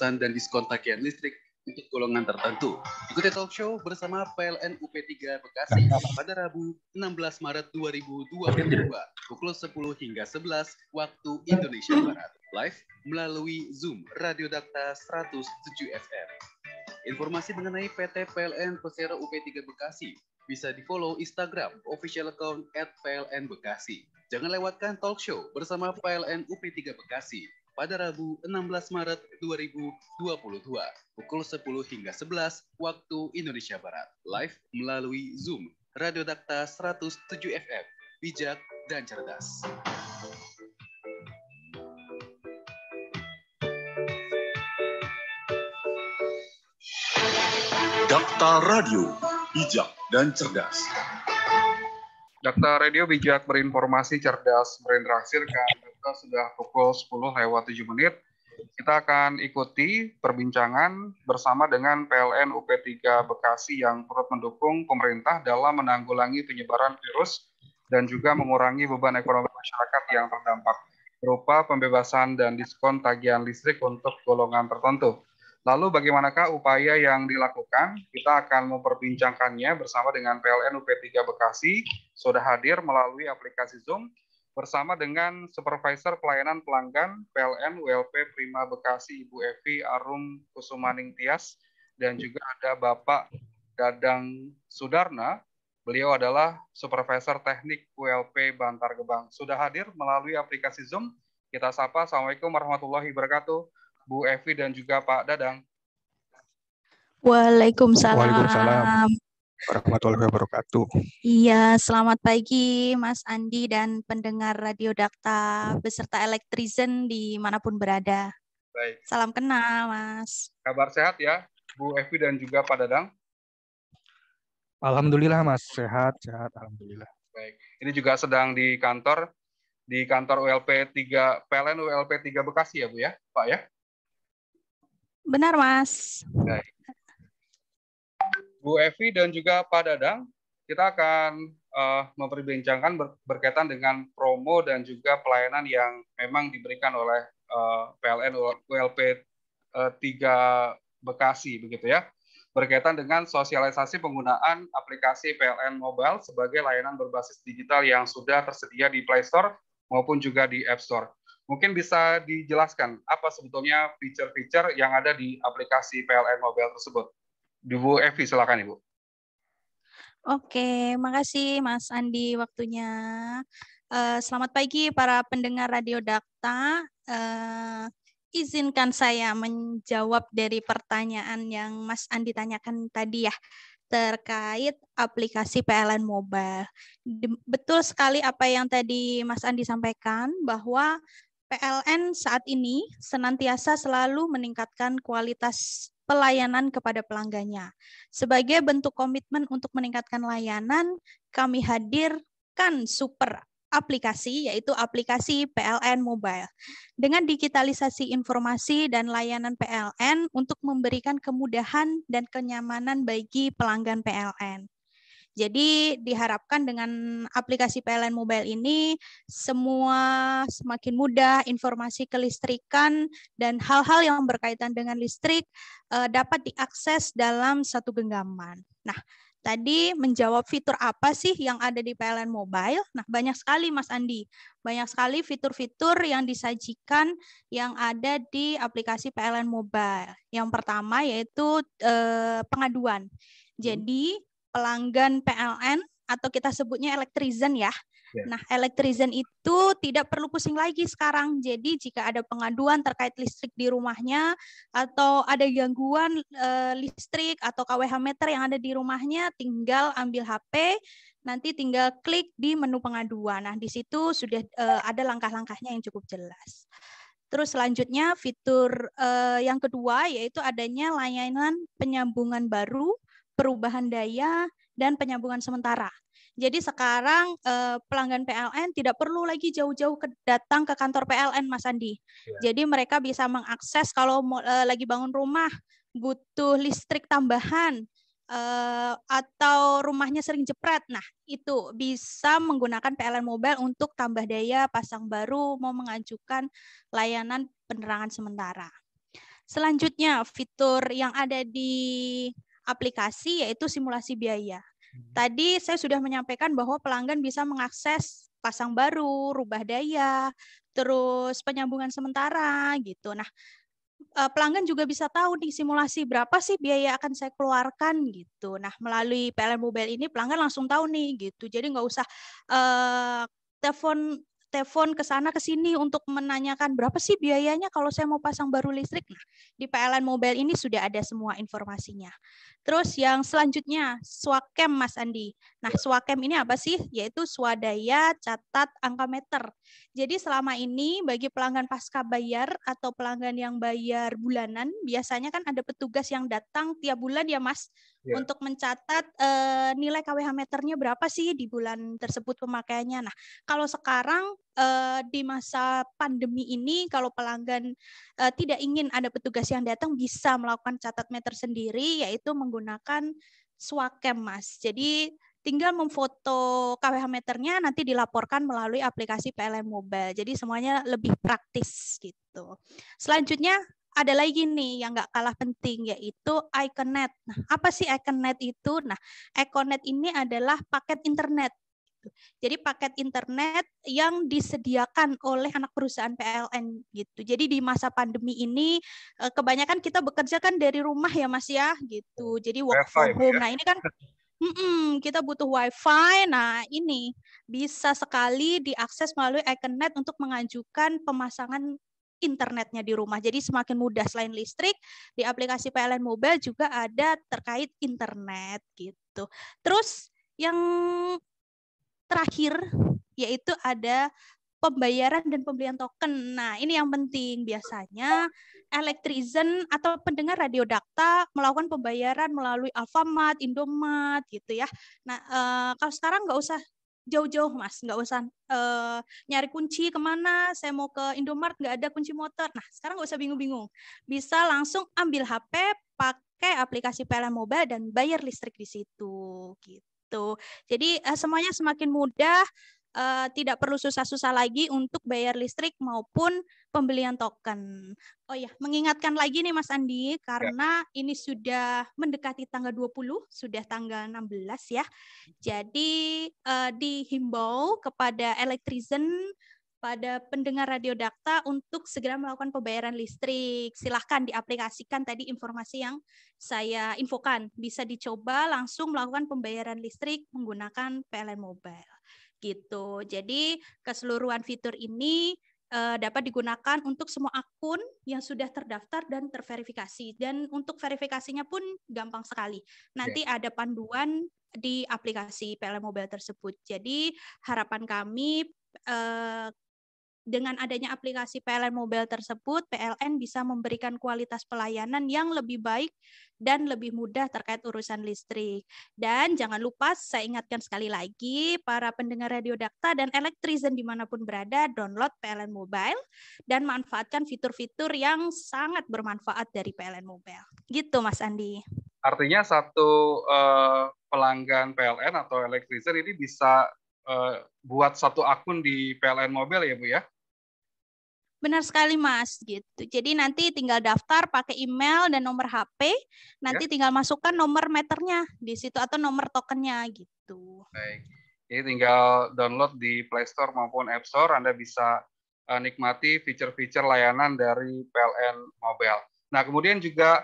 dan diskon tagihan listrik untuk golongan tertentu. Ikuti talk show bersama PLN UP3 Bekasi pada Rabu 16 Maret 2022 pukul 10 hingga 11 waktu Indonesia Barat. Live melalui Zoom Radio Dakta 107 FM. Informasi mengenai PT PLN Persero UP3 Bekasi bisa di-follow Instagram official account @PLN Bekasi. Jangan lewatkan talk show bersama PLN UP3 Bekasi pada Rabu 16 Maret 2022 pukul 10 hingga 11 waktu Indonesia Barat. Live melalui Zoom Radio Dakta 107 FM. Bijak dan cerdas. Dakta Radio, bijak dan cerdas. Dakta Radio bijak berinformasi, cerdas berinteraksi. Dakta sudah pukul 10:07. Kita akan ikuti perbincangan bersama dengan PLN UP3 Bekasi yang turut mendukung pemerintah dalam menanggulangi penyebaran virus dan juga mengurangi beban ekonomi masyarakat yang terdampak berupa pembebasan dan diskon tagihan listrik untuk golongan tertentu. Lalu bagaimanakah upaya yang dilakukan? Kita akan memperbincangkannya bersama dengan PLN UP3 Bekasi, sudah hadir melalui aplikasi Zoom, bersama dengan Supervisor Pelayanan Pelanggan PLN ULP Prima Bekasi, Ibu Evi Arum Kusumaning Tias, dan juga ada Bapak Dadang Sudarna, beliau adalah Supervisor Teknik ULP Bantar Gebang. Sudah hadir melalui aplikasi Zoom, kita sapa. Assalamualaikum warahmatullahi wabarakatuh. Bu Evi dan juga Pak Dadang. Waalaikumsalam. Waalaikumsalam warahmatullahi wabarakatuh. Iya, selamat pagi Mas Andi dan pendengar Radio Dakta beserta Elektrizen dimanapun berada. Baik. Salam kenal, Mas. Kabar sehat ya, Bu Evi dan juga Pak Dadang? Alhamdulillah Mas, sehat, alhamdulillah. Baik. Ini juga sedang di kantor ULP 3 PLN ULP 3 Bekasi ya, Bu ya, Pak ya? Benar, Mas. Baik. Bu Evi dan juga Pak Dadang, kita akan memperbincangkan berkaitan dengan promo dan juga pelayanan yang memang diberikan oleh PLN ULP 3 Bekasi, begitu ya, berkaitan dengan sosialisasi penggunaan aplikasi PLN Mobile sebagai layanan berbasis digital yang sudah tersedia di Play Store maupun juga di App Store. Mungkin bisa dijelaskan apa sebetulnya fitur-fitur yang ada di aplikasi PLN Mobile tersebut. Bu Evi, silakan Ibu. Oke, makasih Mas Andi waktunya. Selamat pagi para pendengar Radio Dakta. Izinkan saya menjawab dari pertanyaan yang Mas Andi tanyakan tadi ya, terkait aplikasi PLN Mobile. Betul sekali apa yang tadi Mas Andi sampaikan, bahwa PLN saat ini senantiasa selalu meningkatkan kualitas pelayanan kepada pelanggannya. Sebagai bentuk komitmen untuk meningkatkan layanan, kami hadirkan super aplikasi, yaitu aplikasi PLN Mobile. Dengan digitalisasi informasi dan layanan PLN untuk memberikan kemudahan dan kenyamanan bagi pelanggan PLN. Jadi diharapkan dengan aplikasi PLN Mobile ini semua semakin mudah, informasi kelistrikan dan hal-hal yang berkaitan dengan listrik dapat diakses dalam satu genggaman. Nah, tadi menjawab fitur apa sih yang ada di PLN Mobile? Nah, banyak sekali Mas Andi. Banyak sekali fitur-fitur yang disajikan yang ada di aplikasi PLN Mobile. Yang pertama yaitu pengaduan. Jadi pelanggan PLN atau kita sebutnya Elektrizen ya. Nah, Elektrizen itu tidak perlu pusing lagi sekarang. Jadi jika ada pengaduan terkait listrik di rumahnya atau ada gangguan listrik atau KWH meter yang ada di rumahnya, tinggal ambil HP, nanti tinggal klik di menu pengaduan. Nah, di situ sudah ada langkah-langkahnya yang cukup jelas. Terus selanjutnya fitur yang kedua yaitu adanya layanan penyambungan baru, perubahan daya, dan penyambungan sementara. Jadi sekarang pelanggan PLN tidak perlu lagi jauh-jauh datang ke kantor PLN, Mas Andi. Jadi mereka bisa mengakses kalau lagi bangun rumah, butuh listrik tambahan, atau rumahnya sering jepret. Nah, itu bisa menggunakan PLN Mobile untuk tambah daya, pasang baru, mau mengajukan layanan penerangan sementara. Selanjutnya, fitur yang ada di aplikasi yaitu simulasi biaya. Tadi saya sudah menyampaikan bahwa pelanggan bisa mengakses pasang baru, rubah daya, terus penyambungan sementara gitu. Nah, pelanggan juga bisa tahu di simulasi berapa sih biaya akan saya keluarkan gitu. Nah, melalui PLN Mobile ini pelanggan langsung tahu nih gitu. Jadi nggak usah telepon ke sana ke sini untuk menanyakan berapa sih biayanya kalau saya mau pasang baru listrik. Nah, di PLN Mobile ini sudah ada semua informasinya. Terus yang selanjutnya Swakem, Mas Andi. Nah, Swakem ini apa sih? Yaitu swadaya catat angka meter. Jadi selama ini bagi pelanggan pasca bayar atau pelanggan yang bayar bulanan, biasanya kan ada petugas yang datang tiap bulan ya Mas, untuk mencatat nilai KWH meternya berapa sih di bulan tersebut pemakaiannya. Nah, kalau sekarang di masa pandemi ini, kalau pelanggan tidak ingin ada petugas yang datang, bisa melakukan catat meter sendiri, yaitu menggunakan Swakem, Mas. Jadi tinggal memfoto KWH meternya, nanti dilaporkan melalui aplikasi PLN Mobile. Jadi semuanya lebih praktis gitu. Selanjutnya ada lagi nih yang nggak kalah penting, yaitu Iconet. Nah, apa sih Iconet itu? Nah, Iconet ini adalah paket internet. Jadi paket internet yang disediakan oleh anak perusahaan PLN gitu. Jadi di masa pandemi ini kebanyakan kita bekerja kan dari rumah ya Mas ya gitu. Jadi work from home. Nah, ini kan kita butuh WiFi. Nah, ini bisa sekali diakses melalui Iconet untuk mengajukan pemasangan internetnya di rumah. Jadi semakin mudah. Selain listrik, di aplikasi PLN Mobile juga ada terkait internet gitu. Terus yang terakhir yaitu ada pembayaran dan pembelian token. Nah, ini yang penting. Biasanya Elektrizen atau pendengar Radio Dakta melakukan pembayaran melalui Alfamart, Indomart gitu ya. Nah, kalau sekarang nggak usah jauh-jauh Mas, nggak usah nyari kunci kemana, saya mau ke Indomart nggak ada kunci motor. Nah, sekarang nggak usah bingung-bingung. Bisa langsung ambil HP, pakai aplikasi PLN Mobile dan bayar listrik di situ gitu. Jadi semuanya semakin mudah, tidak perlu susah-susah lagi untuk bayar listrik maupun pembelian token. Oh ya, mengingatkan lagi nih Mas Andi, karena ini sudah mendekati tanggal 20, sudah tanggal 16 ya. Jadi dihimbau kepada Elektrizen, pada pendengar Radio Dakta untuk segera melakukan pembayaran listrik. Silahkan diaplikasikan tadi informasi yang saya infokan. Bisa dicoba langsung melakukan pembayaran listrik menggunakan PLN Mobile. Gitu. Jadi keseluruhan fitur ini dapat digunakan untuk semua akun yang sudah terdaftar dan terverifikasi. Dan untuk verifikasinya pun gampang sekali. Nanti ada panduan di aplikasi PLN Mobile tersebut. Jadi harapan kami dengan adanya aplikasi PLN Mobile tersebut, PLN bisa memberikan kualitas pelayanan yang lebih baik dan lebih mudah terkait urusan listrik. Dan jangan lupa, saya ingatkan sekali lagi, para pendengar Radio Dakta dan Elektrizen dimanapun berada, download PLN Mobile dan manfaatkan fitur-fitur yang sangat bermanfaat dari PLN Mobile. Gitu, Mas Andi. Artinya satu pelanggan PLN atau Elektrizen ini bisa buat satu akun di PLN Mobile ya Bu ya? Benar sekali Mas, gitu. Jadi nanti tinggal daftar pakai email dan nomor HP, nanti tinggal masukkan nomor meternya di situ atau nomor tokennya gitu. Baik. Jadi tinggal download di Play Store maupun App Store, Anda bisa nikmati fitur-fitur layanan dari PLN Mobile. Nah, kemudian juga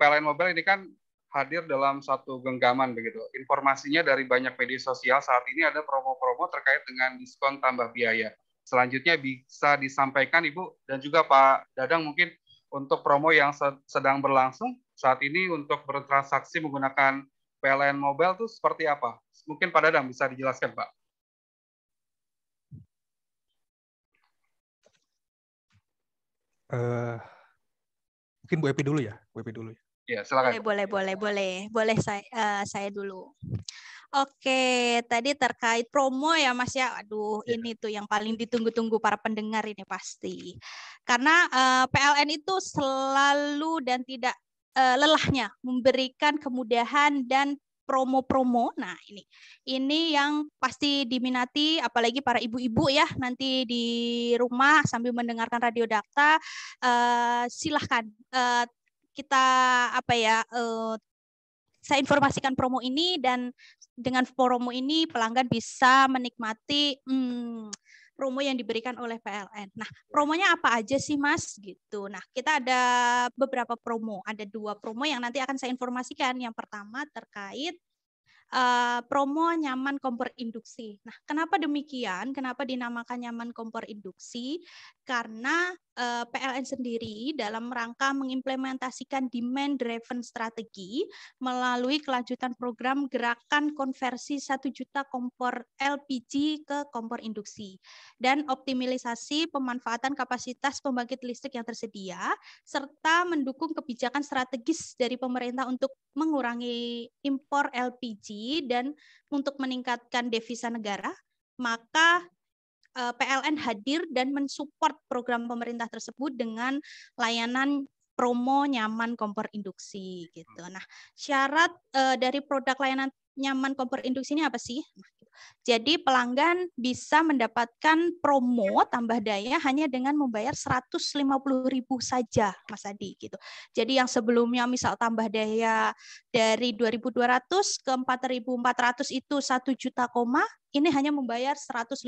PLN Mobile ini kan hadir dalam satu genggaman begitu. Informasinya dari banyak media sosial saat ini ada promo-promo terkait dengan diskon tambah biaya. Selanjutnya bisa disampaikan Ibu dan juga Pak Dadang mungkin untuk promo yang sedang berlangsung saat ini untuk bertransaksi menggunakan PLN Mobile itu seperti apa? Mungkin Pak Dadang bisa dijelaskan Pak. Mungkin Bu Epi dulu ya, Bu Epi dulu ya. Ya, silakan. Boleh saya dulu. Oke, tadi terkait promo ya Mas ya. Aduh, ini tuh yang paling ditunggu-tunggu para pendengar ini pasti. Karena PLN itu selalu dan tidak lelahnya memberikan kemudahan dan promo-promo. Nah, ini yang pasti diminati apalagi para ibu-ibu ya nanti di rumah sambil mendengarkan Radio Dakta. Silahkan kita saya informasikan promo ini, dan dengan promo ini pelanggan bisa menikmati promo yang diberikan oleh PLN. Nah, promonya apa aja sih, Mas? Gitu. Nah, kita ada beberapa promo. Ada 2 promo yang nanti akan saya informasikan. Yang pertama terkait promo nyaman kompor induksi. Nah, kenapa demikian? Kenapa dinamakan nyaman kompor induksi? Karena PLN sendiri dalam rangka mengimplementasikan demand driven strategi melalui kelanjutan program gerakan konversi 1 juta kompor LPG ke kompor induksi dan optimalisasi pemanfaatan kapasitas pembangkit listrik yang tersedia serta mendukung kebijakan strategis dari pemerintah untuk mengurangi impor LPG dan untuk meningkatkan devisa negara, maka PLN hadir dan mensupport program pemerintah tersebut dengan layanan promo nyaman kompor induksi gitu. Nah, syarat dari produk layanan nyaman kompor induksi ini apa sih? Jadi pelanggan bisa mendapatkan promo tambah daya hanya dengan membayar 150.000 saja, Mas Adi gitu. Jadi yang sebelumnya misal tambah daya dari 2.200 ke 4.400 itu 1 juta koma, ini hanya membayar 150.000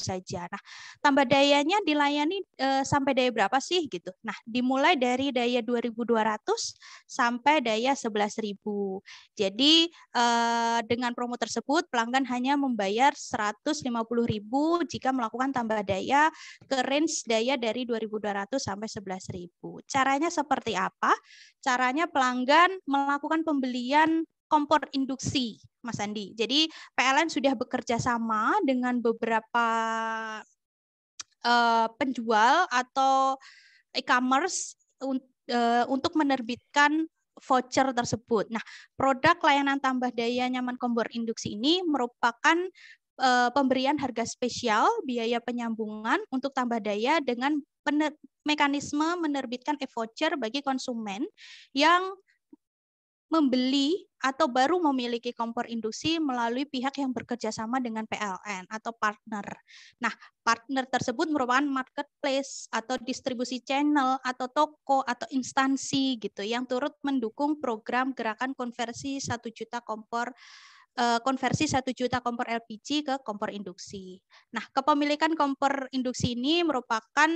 saja. Nah, tambah dayanya dilayani sampai daya berapa sih gitu. Nah, dimulai dari daya 2.200 sampai daya 11.000. Jadi dengan promo tersebut pelanggan hanya membayar 150.000 jika melakukan tambah daya ke range daya dari 2.200 sampai 11.000. Caranya seperti apa? Caranya pelanggan melakukan pembelian kompor induksi, Mas Andi. Jadi PLN sudah bekerja sama dengan beberapa penjual atau e-commerce untuk menerbitkan voucher tersebut. Nah, produk layanan tambah daya nyaman kompor induksi ini merupakan pemberian harga spesial biaya penyambungan untuk tambah daya dengan mekanisme menerbitkan e-voucher bagi konsumen yang membeli atau baru memiliki kompor induksi melalui pihak yang bekerja sama dengan PLN atau partner. Nah, partner tersebut merupakan marketplace atau distribusi channel atau toko atau instansi gitu yang turut mendukung program gerakan konversi 1 juta kompor LPG ke kompor induksi. Nah, kepemilikan kompor induksi ini merupakan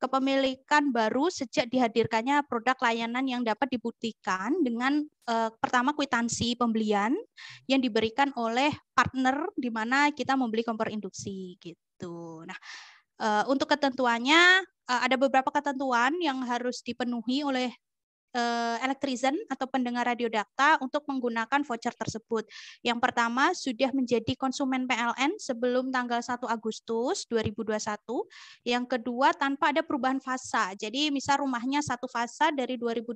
kepemilikan baru sejak dihadirkannya produk layanan yang dapat dibuktikan dengan pertama kwitansi pembelian yang diberikan oleh partner di mana kita membeli kompor induksi gitu. Nah, untuk ketentuannya ada beberapa ketentuan yang harus dipenuhi oleh elektrizen atau pendengar Radio Dakta untuk menggunakan voucher tersebut. Yang pertama, sudah menjadi konsumen PLN sebelum tanggal 1 Agustus 2021. Yang kedua, tanpa ada perubahan fasa. Jadi misal rumahnya satu fasa dari 2.200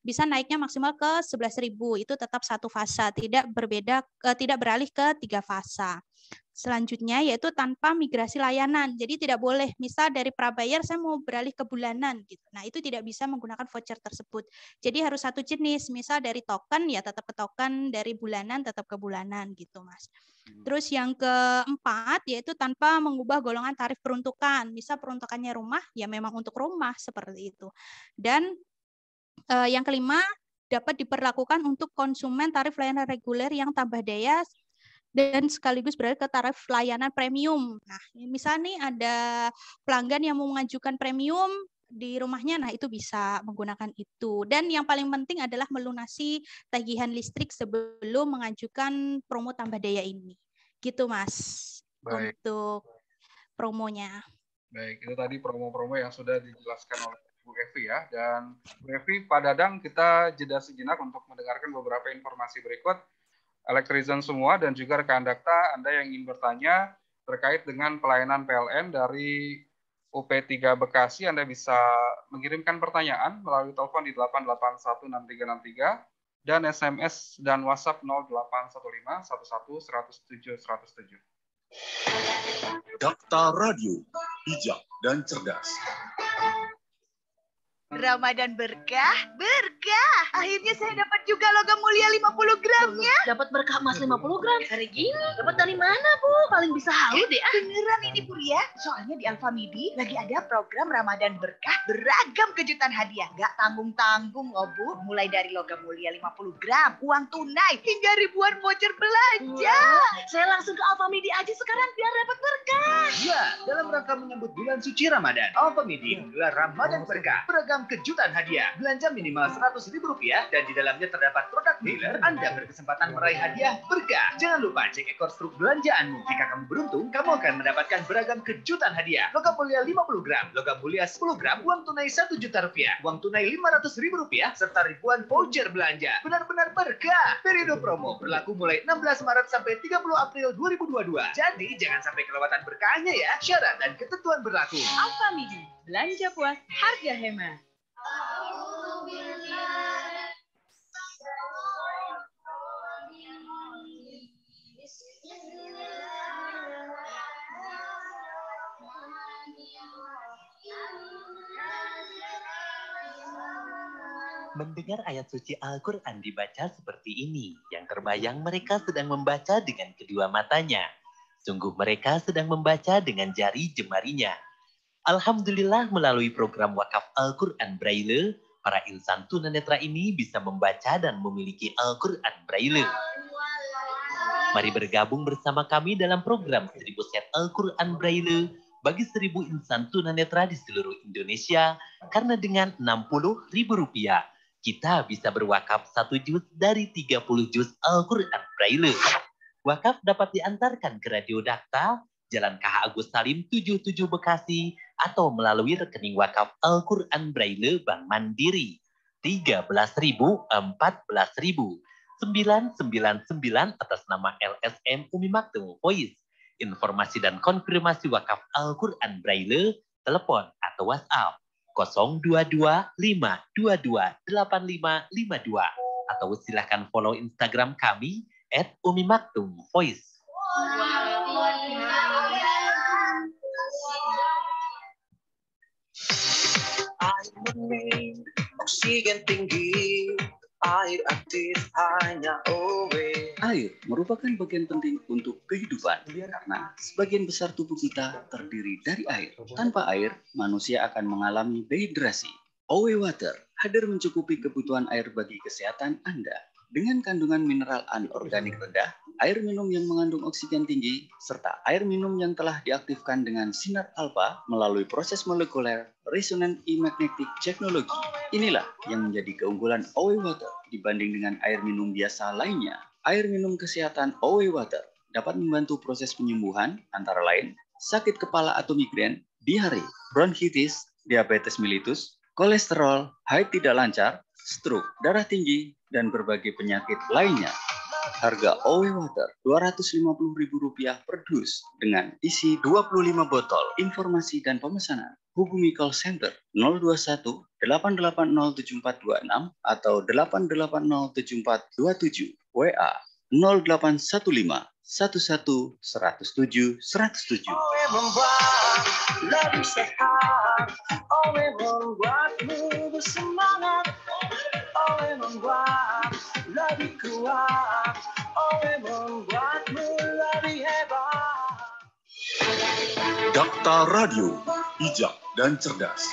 bisa naiknya maksimal ke 11.000. Itu tetap satu fasa, tidak beralih ke 3 fasa. Selanjutnya yaitu tanpa migrasi layanan. Jadi tidak boleh misal dari prabayar saya mau beralih ke bulanan gitu. Nah, itu tidak bisa menggunakan voucher tersebut. Jadi harus satu jenis. Misal dari token ya tetap ke token, dari bulanan tetap ke bulanan gitu, Mas. Terus yang keempat yaitu tanpa mengubah golongan tarif peruntukan. Misal peruntukannya rumah ya memang untuk rumah seperti itu. Dan yang kelima dapat diperlakukan untuk konsumen tarif layanan reguler yang tambah daya dan sekaligus beralih ke tarif layanan premium. Nah, misalnya nih ada pelanggan yang mau mengajukan premium di rumahnya, nah itu bisa menggunakan itu. Dan yang paling penting adalah melunasi tagihan listrik sebelum mengajukan promo tambah daya ini. Gitu, Mas. Baik. Untuk promonya. Baik, itu tadi promo-promo yang sudah dijelaskan oleh Bu Evi ya. Dan Bu Evi, Pak Dadang, kita jeda sejenak untuk mendengarkan beberapa informasi berikut. Elektrizen semua dan juga rekan Dakta, Anda yang ingin bertanya terkait dengan pelayanan PLN dari UP3 Bekasi, Anda bisa mengirimkan pertanyaan melalui telepon di 8816363 dan SMS dan WhatsApp 0815 11 107 107. Dakta Radio, bijak dan cerdas. Ramadan berkah, berkah. Akhirnya saya dapat juga logam mulia 50 gramnya. Dapat berkah emas 50 gram. Hari gini dapat dari mana, Bu? Paling bisa halu deh. Beneran ini Bu ya. Soalnya di Alfamidi lagi ada program Ramadan berkah, beragam kejutan hadiah. Gak tanggung-tanggung loh Bu. Mulai dari logam mulia 50 gram, uang tunai, hingga ribuan voucher belanja. Saya langsung ke Alfamidi aja sekarang biar dapat berkah. Ya, dalam rangka menyambut bulan suci Ramadan, Alfamidi menggelar Ramadan berkah, beragam kejutan hadiah. Belanja minimal Rp100.000 dan di dalamnya terdapat produk dealer. Anda berkesempatan meraih hadiah berkah. Jangan lupa cek ekor struk belanjaanmu. Jika kamu beruntung, kamu akan mendapatkan beragam kejutan hadiah. Logam mulia 50 gram, logam mulia 10 gram, uang tunai Rp1 juta, uang tunai Rp500.000, serta ribuan voucher belanja. Benar-benar berkah. Periode promo berlaku mulai 16 Maret sampai 30 April 2022. Jadi jangan sampai kelewatan berkahnya ya. Syarat dan ketentuan berlaku. Alfamidi, belanja puas, harga hemat. Mendengar ayat suci Al-Quran dibaca seperti ini, yang terbayang mereka sedang membaca dengan kedua matanya. Sungguh mereka sedang membaca dengan jari jemarinya. Alhamdulillah melalui program wakaf Al-Quran Braille, para insan tunanetra ini bisa membaca dan memiliki Al-Quran Braille. Mari bergabung bersama kami dalam program 1000 set Al-Quran Braille bagi 1000 insan tunanetra di seluruh Indonesia, karena dengan Rp60.000 kita bisa berwakaf 1 juz dari 30 juz Al-Quran Braille. Wakaf dapat diantarkan ke Radio Dakta, Jalan KH Agus Salim 77 Bekasi, atau melalui rekening wakaf Al-Quran Braille Bank Mandiri 13.000 14.000 999 atas nama LSM Umi Maktum Voice. Informasi dan konfirmasi wakaf Al-Quran Braille, telepon atau WhatsApp 0225228552 atau silakan follow Instagram kami @umimaktumvoice. Air bening, oksigen tinggi, air aktif hanya OW. Air merupakan bagian penting untuk kehidupan karena sebagian besar tubuh kita terdiri dari air. Tanpa air, manusia akan mengalami dehidrasi. OW Water hadir mencukupi kebutuhan air bagi kesehatan Anda. Dengan kandungan mineral anorganik rendah, air minum yang mengandung oksigen tinggi, serta air minum yang telah diaktifkan dengan sinar alfa melalui proses molekuler resonant e-magnetic technology. Inilah yang menjadi keunggulan OW Water dibanding dengan air minum biasa lainnya. Air minum kesehatan OW Water dapat membantu proses penyembuhan antara lain sakit kepala atau migrain, diare, bronkitis, diabetes mellitus, kolesterol, haid tidak lancar, stroke, darah tinggi, dan berbagai penyakit lainnya. Harga OW Water Rp250.000 per dus dengan isi 25 botol. Informasi dan pemesanan hubungi call center 021 8807426 atau 8807427, WA 0815 11 107 107. OW membuat lebih sehat, OW membuatmu bersemangat, OW membuat lebih kuat, OW membuatmu lebih hebat. Dakta Radio, bijak dan cerdas.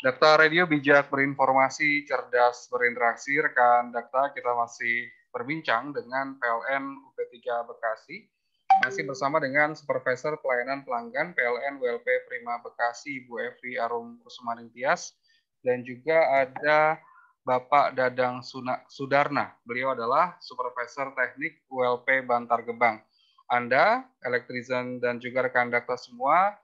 Dakta Radio bijak berinformasi, cerdas berinteraksi. Rekan Dakta, kita masih berbincang dengan PLN UP3 Bekasi. Masih bersama dengan Supervisor Pelayanan Pelanggan PLN WLP Prima Bekasi, Ibu Evi Arum Kusumaning Tias. Dan juga ada Bapak Dadang Sudarna. Beliau adalah Supervisor Teknik WLP Bantar Gebang. Anda, elektrizen dan juga rekan Dakta semua,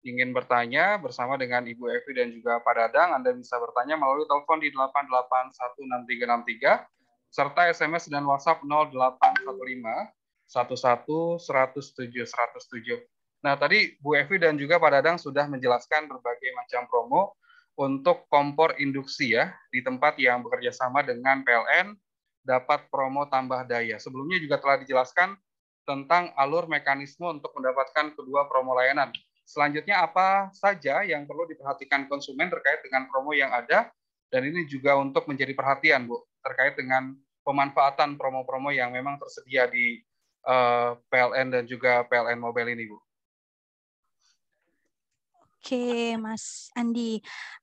ingin bertanya bersama dengan Ibu Evi dan juga Pak Dadang, Anda bisa bertanya melalui telepon di 8816363, serta SMS dan WhatsApp 0815 11 107 107. Nah, tadi Bu Evi dan juga Pak Dadang sudah menjelaskan berbagai macam promo untuk kompor induksi ya, di tempat yang bekerja sama dengan PLN dapat promo tambah daya. Sebelumnya juga telah dijelaskan tentang alur mekanisme untuk mendapatkan kedua promo layanan. Selanjutnya apa saja yang perlu diperhatikan konsumen terkait dengan promo yang ada, dan ini juga untuk menjadi perhatian Bu terkait dengan pemanfaatan promo-promo yang memang tersedia di PLN dan juga PLN Mobile ini Bu. Oke, Mas Andi.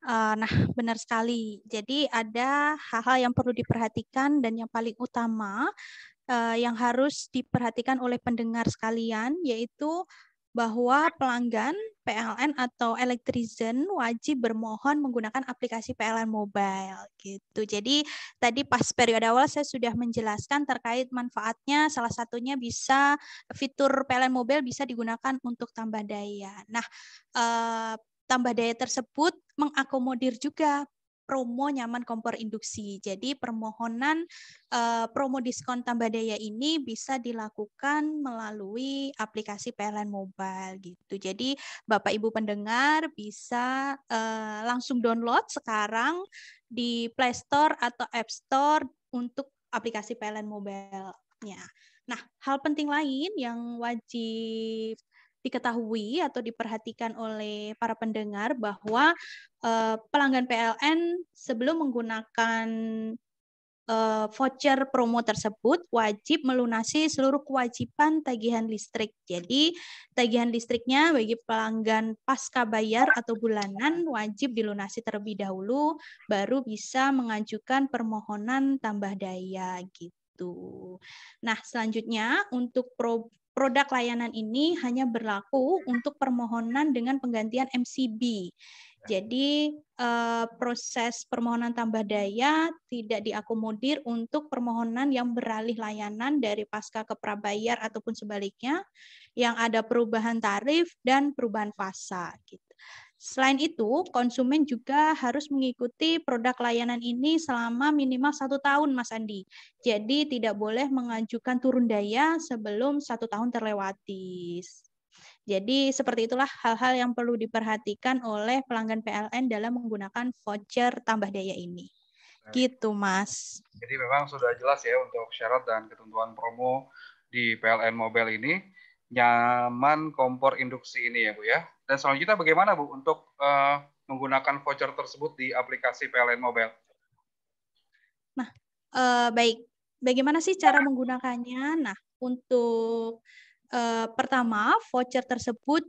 Nah, benar sekali. Jadi ada hal-hal yang perlu diperhatikan dan yang paling utama yang harus diperhatikan oleh pendengar sekalian, yaitu bahwa pelanggan PLN atau Electrizen wajib bermohon menggunakan aplikasi PLN Mobile gitu. Jadi tadi pas periode awal saya sudah menjelaskan terkait manfaatnya, salah satunya bisa fitur PLN Mobile bisa digunakan untuk tambah daya. Nah, tambah daya tersebut mengakomodir juga promo nyaman kompor induksi. Jadi permohonan promo diskon tambah daya ini bisa dilakukan melalui aplikasi PLN Mobile gitu. Jadi Bapak Ibu pendengar bisa langsung download sekarang di Play Store atau App Store untuk aplikasi PLN Mobile-nya. Nah, hal penting lain yang wajib diketahui atau diperhatikan oleh para pendengar bahwa pelanggan PLN sebelum menggunakan voucher promo tersebut wajib melunasi seluruh kewajiban tagihan listrik. Jadi tagihan listriknya bagi pelanggan pasca bayar atau bulanan wajib dilunasi terlebih dahulu, baru bisa mengajukan permohonan tambah daya gitu. Nah, selanjutnya untuk produk layanan ini hanya berlaku untuk permohonan dengan penggantian MCB. Jadi proses permohonan tambah daya tidak diakomodir untuk permohonan yang beralih layanan dari pasca ke prabayar ataupun sebaliknya yang ada perubahan tarif dan perubahan fasa gitu. Selain itu, konsumen juga harus mengikuti produk layanan ini selama minimal 1 tahun, Mas Andi. Jadi tidak boleh mengajukan turun daya sebelum 1 tahun terlewati. Jadi seperti itulah hal-hal yang perlu diperhatikan oleh pelanggan PLN dalam menggunakan voucher tambah daya ini. Gitu, Mas. Jadi memang sudah jelas ya untuk syarat dan ketentuan promo di PLN Mobile ini, nyaman kompor induksi ini ya Bu ya. Dan selanjutnya bagaimana Bu untuk menggunakan voucher tersebut di aplikasi PLN Mobile? Nah, baik. Bagaimana sih cara menggunakannya? Nah, untuk pertama, voucher tersebut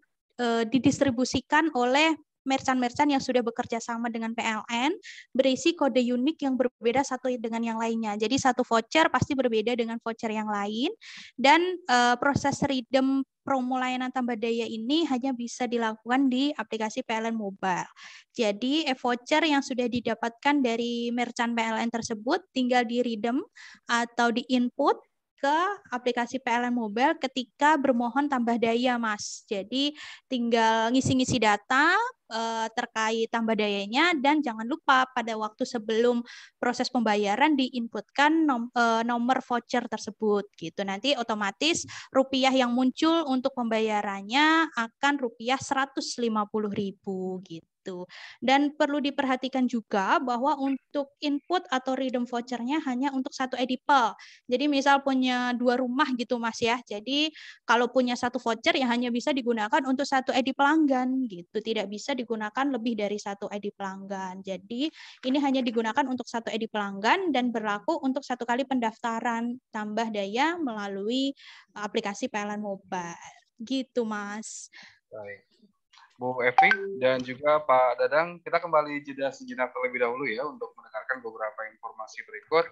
didistribusikan oleh merchant-merchant yang sudah bekerja sama dengan PLN, berisi kode unik yang berbeda satu dengan yang lainnya. Jadi satu voucher pasti berbeda dengan voucher yang lain, dan proses redeem promo layanan tambah daya ini hanya bisa dilakukan di aplikasi PLN Mobile. Jadi voucher yang sudah didapatkan dari merchant PLN tersebut tinggal di-redeem atau di-input ke aplikasi PLN Mobile ketika bermohon tambah daya, Mas. Jadi tinggal ngisi-ngisi data terkait tambah dayanya, dan jangan lupa pada waktu sebelum proses pembayaran diinputkan nomor voucher tersebut gitu. Nanti otomatis rupiah yang muncul untuk pembayarannya akan rupiah 150.000 gitu. Dan perlu diperhatikan juga bahwa untuk input atau redeem vouchernya hanya untuk satu edipel. Jadi misal punya 2 rumah gitu Mas ya. Jadi kalau punya satu voucher ya hanya bisa digunakan untuk satu ID pelanggan gitu. Tidak bisa digunakan lebih dari satu ID pelanggan. Jadi ini hanya digunakan untuk satu ID pelanggan dan berlaku untuk 1 kali pendaftaran tambah daya melalui aplikasi PLN Mobile. Gitu Mas. Baik. Bu Evi dan juga Pak Dadang, kita kembali jeda sejenak terlebih dahulu ya untuk mendengarkan beberapa informasi berikut.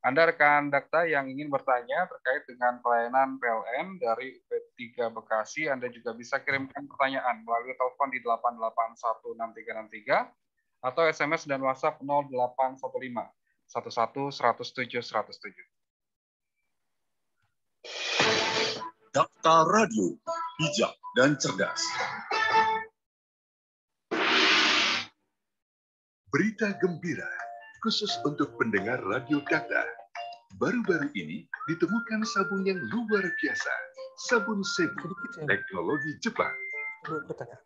Anda rekan Dakta yang ingin bertanya terkait dengan pelayanan PLN dari UP3 Bekasi, Anda juga bisa kirimkan pertanyaan melalui telepon di 8816363 atau SMS dan WhatsApp 0815 11 107 107. Dakta Radio, bijak dan cerdas. Berita gembira khusus untuk pendengar Radio Dakta. Baru-baru ini ditemukan sabun yang luar biasa. Sabun Sebu, teknologi Jepang.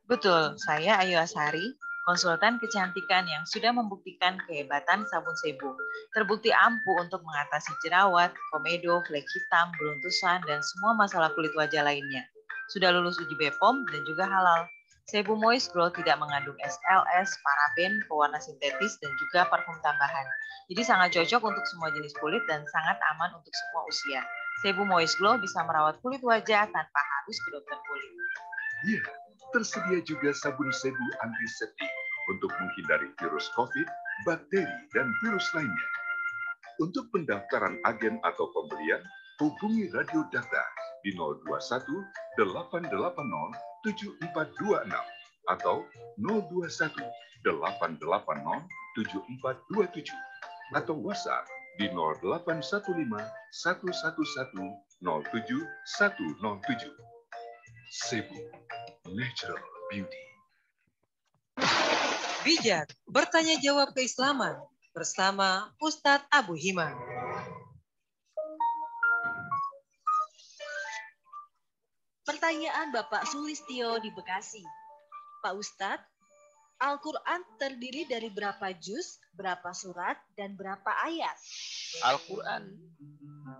Betul, saya Ayu Asari, konsultan kecantikan yang sudah membuktikan kehebatan sabun Sebu. Terbukti ampuh untuk mengatasi jerawat, komedo, flek hitam, beruntusan, dan semua masalah kulit wajah lainnya. Sudah lulus uji BPOM dan juga halal. Sebu Moist Glow tidak mengandung SLS, paraben, pewarna sintetis, dan juga parfum tambahan. Jadi sangat cocok untuk semua jenis kulit dan sangat aman untuk semua usia. Sebu Moist Glow bisa merawat kulit wajah tanpa harus ke dokter kulit. Ya, tersedia juga sabun sebu antiseptik untuk menghindari virus COVID, bakteri, dan virus lainnya. Untuk pendaftaran agen atau pembelian, hubungi Radio Data di 021 880 7426 atau 021 880 7427 atau WhatsApp di 0815 111 07107. Sebu Natural Beauty. Bijak bertanya jawab keislaman bersama Ustadz Abu Hima. Pertanyaan Bapak Sulistyo di Bekasi. Pak Ustadz, Al-Quran terdiri dari berapa juz, berapa surat, dan berapa ayat? Al-Quran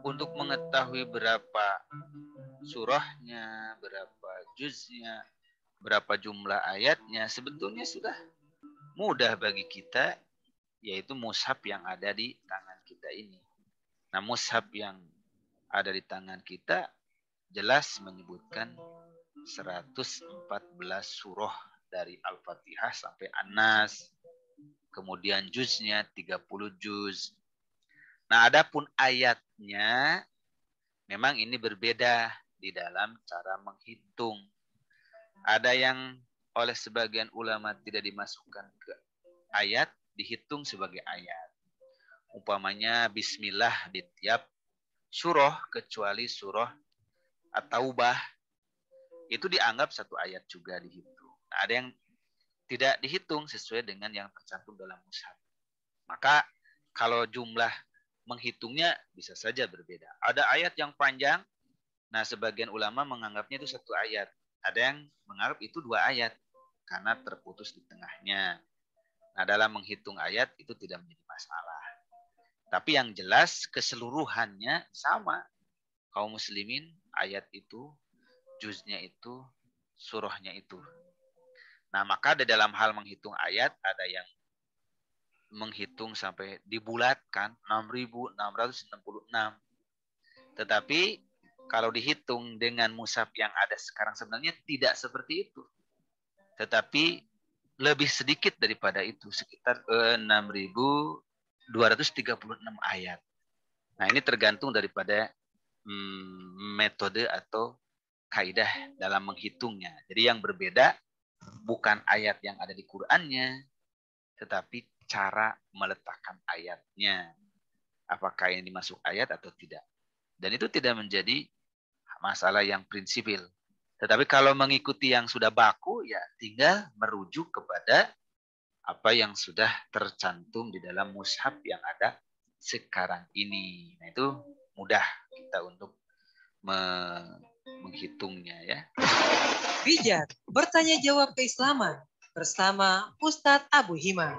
untuk mengetahui berapa surahnya, berapa juznya, berapa jumlah ayatnya, sebetulnya sudah mudah bagi kita, yaitu mushaf yang ada di tangan kita ini. Nah, mushaf yang ada di tangan kita jelas menyebutkan 114 surah dari Al-Fatihah sampai An-Nas. Kemudian juznya 30 juz. Nah, adapun ayatnya memang ini berbeda di dalam cara menghitung. Ada yang oleh sebagian ulama tidak dimasukkan ke ayat, dihitung sebagai ayat. Umpamanya bismillah di tiap surah kecuali surah At-Taubah, itu dianggap satu ayat juga dihitung. Nah, ada yang tidak dihitung sesuai dengan yang tercantum dalam mushaf. Maka kalau jumlah menghitungnya bisa saja berbeda. Ada ayat yang panjang, nah sebagian ulama menganggapnya itu satu ayat. Ada yang menganggap itu dua ayat karena terputus di tengahnya. Nah, dalam menghitung ayat itu tidak menjadi masalah. Tapi yang jelas keseluruhannya sama. Kaum muslimin ayat itu, juznya itu, surahnya itu. Nah, maka di dalam hal menghitung ayat ada yang menghitung sampai dibulatkan 6.666. Tetapi kalau dihitung dengan mushaf yang ada sekarang sebenarnya tidak seperti itu. Tetapi lebih sedikit daripada itu, sekitar 6.236 ayat. Nah, ini tergantung daripada metode atau kaidah dalam menghitungnya. Jadi yang berbeda bukan ayat yang ada di Qur'annya, tetapi cara meletakkan ayatnya. Apakah ini masuk ayat atau tidak. Dan itu tidak menjadi masalah yang prinsipil. Tetapi kalau mengikuti yang sudah baku, ya tinggal merujuk kepada apa yang sudah tercantum di dalam mushaf yang ada sekarang ini. Nah, itu mudah kita untuk menghitungnya ya. Bijak bertanya jawab keislaman bersama Ustadz Abu Hima.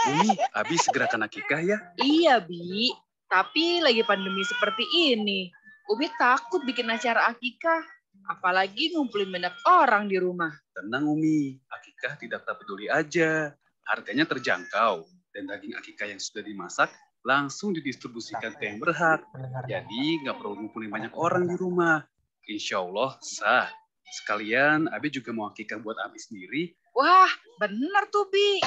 Umi, habis gerakan akikah ya? Iya, Bi. Tapi lagi pandemi seperti ini. Umi takut bikin acara akikah. Apalagi ngumpulin banyak orang di rumah. Tenang Umi, akikah tidak peduli aja. Harganya terjangkau. Dan daging akikah yang sudah dimasak langsung didistribusikan ke yang berhak. Jadi nggak perlu ngumpulin banyak orang di rumah. Insya Allah sah. Sekalian Abi juga mau akikah buat Abi sendiri. Wah, bener tuh, Bi.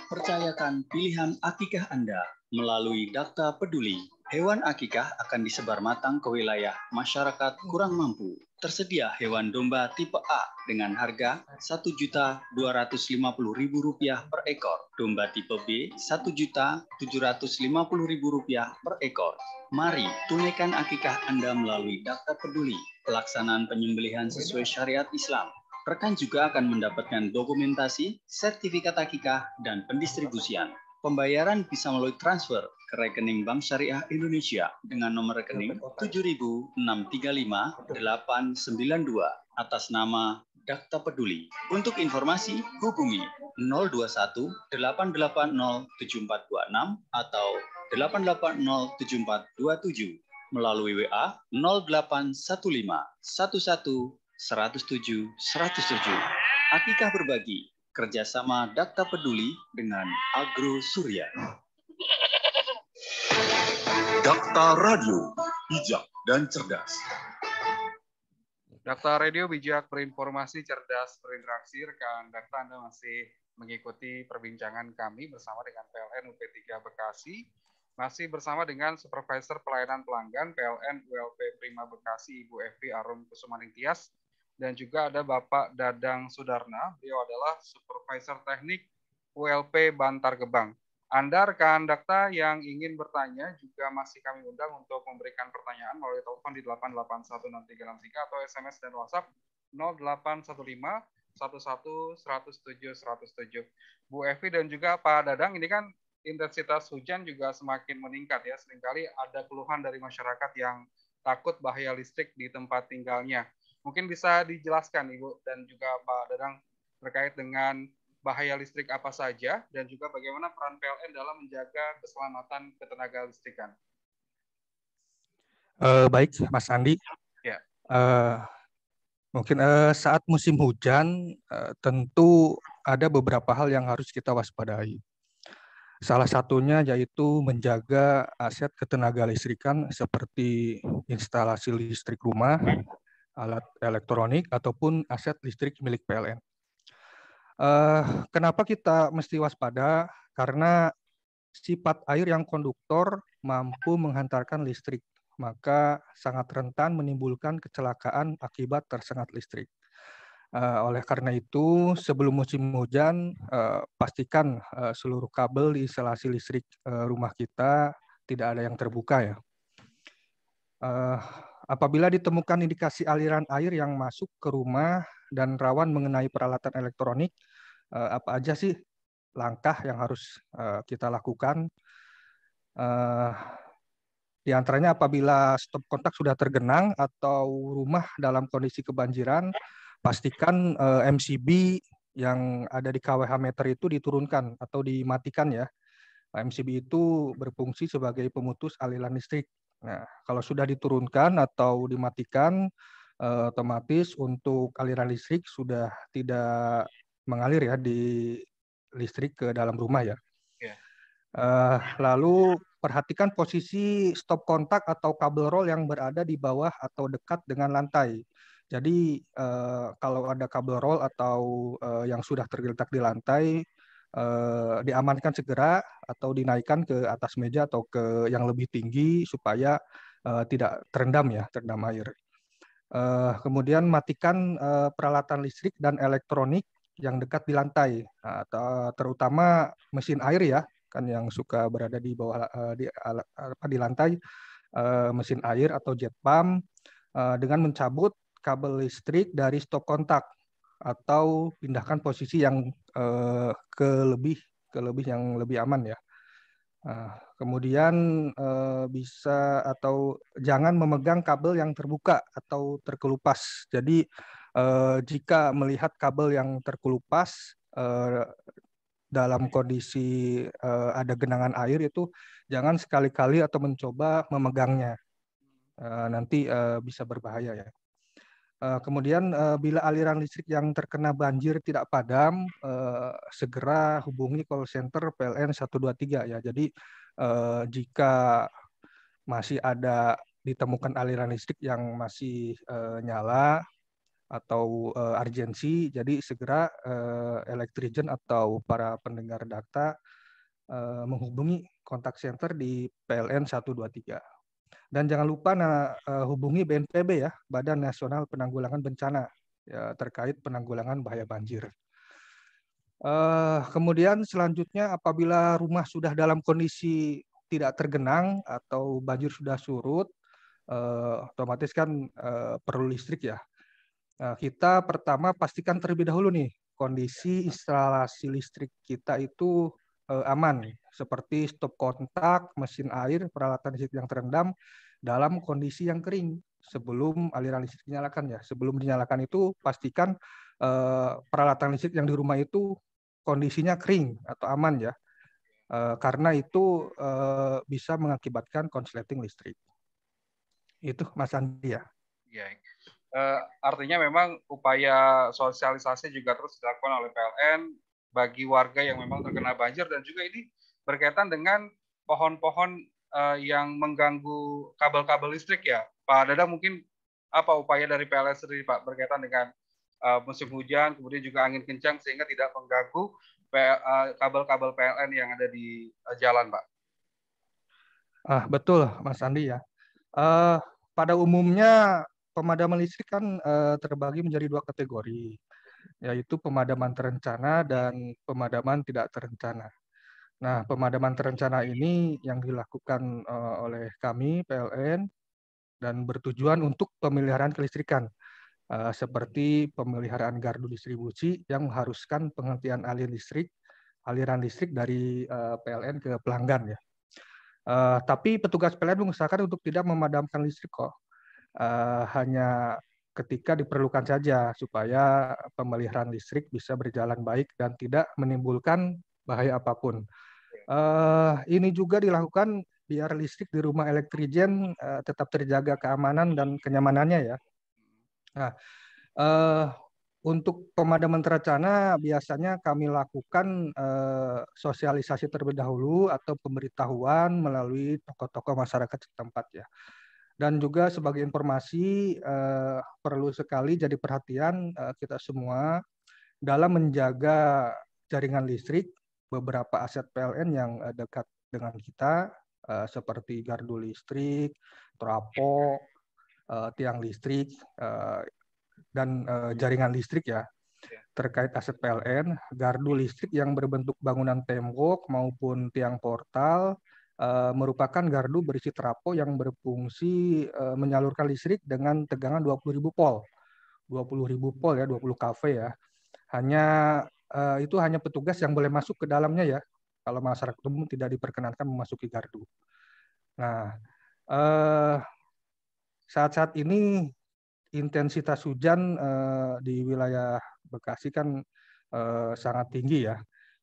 Percayakan pilihan akikah Anda melalui Daftar Peduli. Hewan akikah akan disebar matang ke wilayah masyarakat kurang mampu. Tersedia hewan domba tipe A dengan harga Rp1.250.000 per ekor. Domba tipe B Rp1.750.000 per ekor. Mari tunaikan akikah Anda melalui Daftar Peduli. Pelaksanaan penyembelihan sesuai syariat Islam. Rekan juga akan mendapatkan dokumentasi, sertifikat akikah, dan pendistribusian. Pembayaran bisa melalui transfer ke rekening Bank Syariah Indonesia dengan nomor rekening 7.635.892 atas nama Daftar Peduli. Untuk informasi, hubungi 021 880 7426 atau 880 7427. melalui WA 0815 11 107 107. Akikah Berbagi, kerjasama Dakta Peduli dengan Agro Surya. Dakta Radio, bijak dan cerdas. Dakta Radio bijak berinformasi, cerdas berinteraksi. Rekan Dakta, Anda masih mengikuti perbincangan kami bersama dengan PLN UP3 Bekasi. Masih bersama dengan Supervisor Pelayanan Pelanggan PLN ULP Prima Bekasi, Ibu Evi Arum Kusumaning Tias, dan juga ada Bapak Dadang Sudarna. Beliau adalah Supervisor Teknik ULP Bantar Gebang. Anda rekan Dakta yang ingin bertanya juga masih kami undang untuk memberikan pertanyaan melalui telepon di 8816363 atau SMS dan WhatsApp 0815 11 107 107. Bu Evi dan juga Pak Dadang, ini kan intensitas hujan juga semakin meningkat ya. Seringkali ada keluhan dari masyarakat yang takut bahaya listrik di tempat tinggalnya. Mungkin bisa dijelaskan Ibu dan juga Pak Dadang terkait dengan bahaya listrik apa saja dan juga bagaimana peran PLN dalam menjaga keselamatan ketenaga listrikan. Baik, Mas Andi. Ya. Mungkin saat musim hujan tentu ada beberapa hal yang harus kita waspadai. Salah satunya yaitu menjaga aset ketenaga listrikan seperti instalasi listrik rumah, alat elektronik, ataupun aset listrik milik PLN. Kenapa kita mesti waspada? Karena sifat air yang konduktor mampu menghantarkan listrik, maka sangat rentan menimbulkan kecelakaan akibat tersengat listrik. Oleh karena itu, sebelum musim hujan, pastikan seluruh kabel di instalasi listrik rumah kita tidak ada yang terbuka ya. Apabila ditemukan indikasi aliran air yang masuk ke rumah dan rawan mengenai peralatan elektronik, apa aja sih langkah yang harus kita lakukan? Di antaranya apabila stop kontak sudah tergenang atau rumah dalam kondisi kebanjiran, pastikan MCB yang ada di kWh meter itu diturunkan atau dimatikan ya. MCB itu berfungsi sebagai pemutus aliran listrik. Nah, kalau sudah diturunkan atau dimatikan, otomatis untuk aliran listrik sudah tidak mengalir ya di listrik ke dalam rumah ya. Lalu perhatikan posisi stop kontak atau kabel roll yang berada di bawah atau dekat dengan lantai. Jadi kalau ada kabel roll atau yang sudah tergeletak di lantai, diamankan segera atau dinaikkan ke atas meja atau ke yang lebih tinggi supaya tidak terendam air. Kemudian matikan peralatan listrik dan elektronik yang dekat di lantai, terutama mesin air ya, kan yang suka berada di bawah di lantai, mesin air atau jet pump, dengan mencabut kabel listrik dari stop kontak atau pindahkan posisi yang ke lebih yang lebih aman ya. Kemudian bisa atau jangan memegang kabel yang terbuka atau terkelupas. Jadi jika melihat kabel yang terkelupas dalam kondisi ada genangan air itu jangan sekali-kali atau mencoba memegangnya. Nanti bisa berbahaya ya. Kemudian bila aliran listrik yang terkena banjir tidak padam, segera hubungi call center PLN 123 ya. Jadi jika masih ada ditemukan aliran listrik yang masih nyala atau urgensi, jadi segera elektrigen atau para pendengar Dakta menghubungi kontak center di PLN 123. Dan jangan lupa hubungi BNPB ya, Badan Nasional Penanggulangan Bencana ya, terkait penanggulangan bahaya banjir. Kemudian selanjutnya apabila rumah sudah dalam kondisi tidak tergenang atau banjir sudah surut, otomatis kan perlu listrik ya. Kita pertama pastikan terlebih dahulu nih kondisi instalasi listrik kita itu aman, seperti stop kontak, mesin air, peralatan listrik yang terendam dalam kondisi yang kering sebelum aliran listrik dinyalakan ya. Sebelum dinyalakan itu pastikan peralatan listrik yang di rumah itu kondisinya kering atau aman ya, karena itu bisa mengakibatkan konsleting listrik. Itu Mas Andi ya. Ya. Artinya memang upaya sosialisasi juga terus dilakukan oleh PLN bagi warga yang memang terkena banjir, dan juga ini berkaitan dengan pohon-pohon yang mengganggu kabel-kabel listrik ya. Pak Dadang, mungkin apa upaya dari PLN sendiri Pak berkaitan dengan musim hujan, kemudian juga angin kencang sehingga tidak mengganggu kabel-kabel PLN yang ada di jalan, Pak? Betul, Mas Andi ya. Pada umumnya pemadaman listrik kan terbagi menjadi 2 kategori, yaitu pemadaman terencana dan pemadaman tidak terencana. Nah, pemadaman terencana ini yang dilakukan oleh kami PLN dan bertujuan untuk pemeliharaan kelistrikan, seperti pemeliharaan gardu distribusi yang mengharuskan penghentian aliran listrik dari PLN ke pelanggan ya. Tapi petugas PLN mengusahakan untuk tidak memadamkan listrik kok. Hanya ketika diperlukan saja supaya pemeliharaan listrik bisa berjalan baik dan tidak menimbulkan bahaya apapun. Ini juga dilakukan biar listrik di rumah Elektrigen tetap terjaga keamanan dan kenyamanannya ya. Nah, untuk pemadaman terencana biasanya kami lakukan sosialisasi terlebih dahulu atau pemberitahuan melalui tokoh-tokoh masyarakat setempat ya. Dan juga sebagai informasi perlu sekali jadi perhatian kita semua dalam menjaga jaringan listrik. Beberapa aset PLN yang dekat dengan kita seperti gardu listrik, trafo, tiang listrik, dan jaringan listrik ya. Terkait aset PLN, gardu listrik yang berbentuk bangunan tembok maupun tiang portal merupakan gardu berisi trafo yang berfungsi menyalurkan listrik dengan tegangan 20.000 volt. 20.000 volt ya, 20 kV ya. Itu hanya petugas yang boleh masuk ke dalamnya ya. Kalau masyarakat umum tidak diperkenankan memasuki gardu. Nah, saat-saat ini intensitas hujan di wilayah Bekasi kan sangat tinggi ya.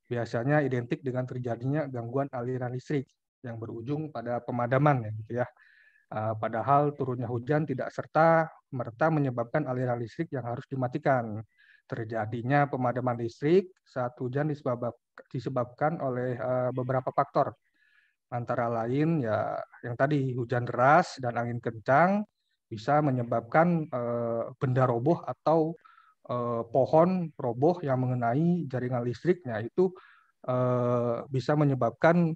Biasanya identik dengan terjadinya gangguan aliran listrik yang berujung pada pemadaman ya gitu ya. Padahal turunnya hujan tidak serta-merta menyebabkan aliran listrik yang harus dimatikan. Terjadinya pemadaman listrik saat hujan disebabkan oleh beberapa faktor. Antara lain ya yang tadi hujan deras dan angin kencang bisa menyebabkan benda roboh atau pohon roboh yang mengenai jaringan listriknya itu bisa menyebabkan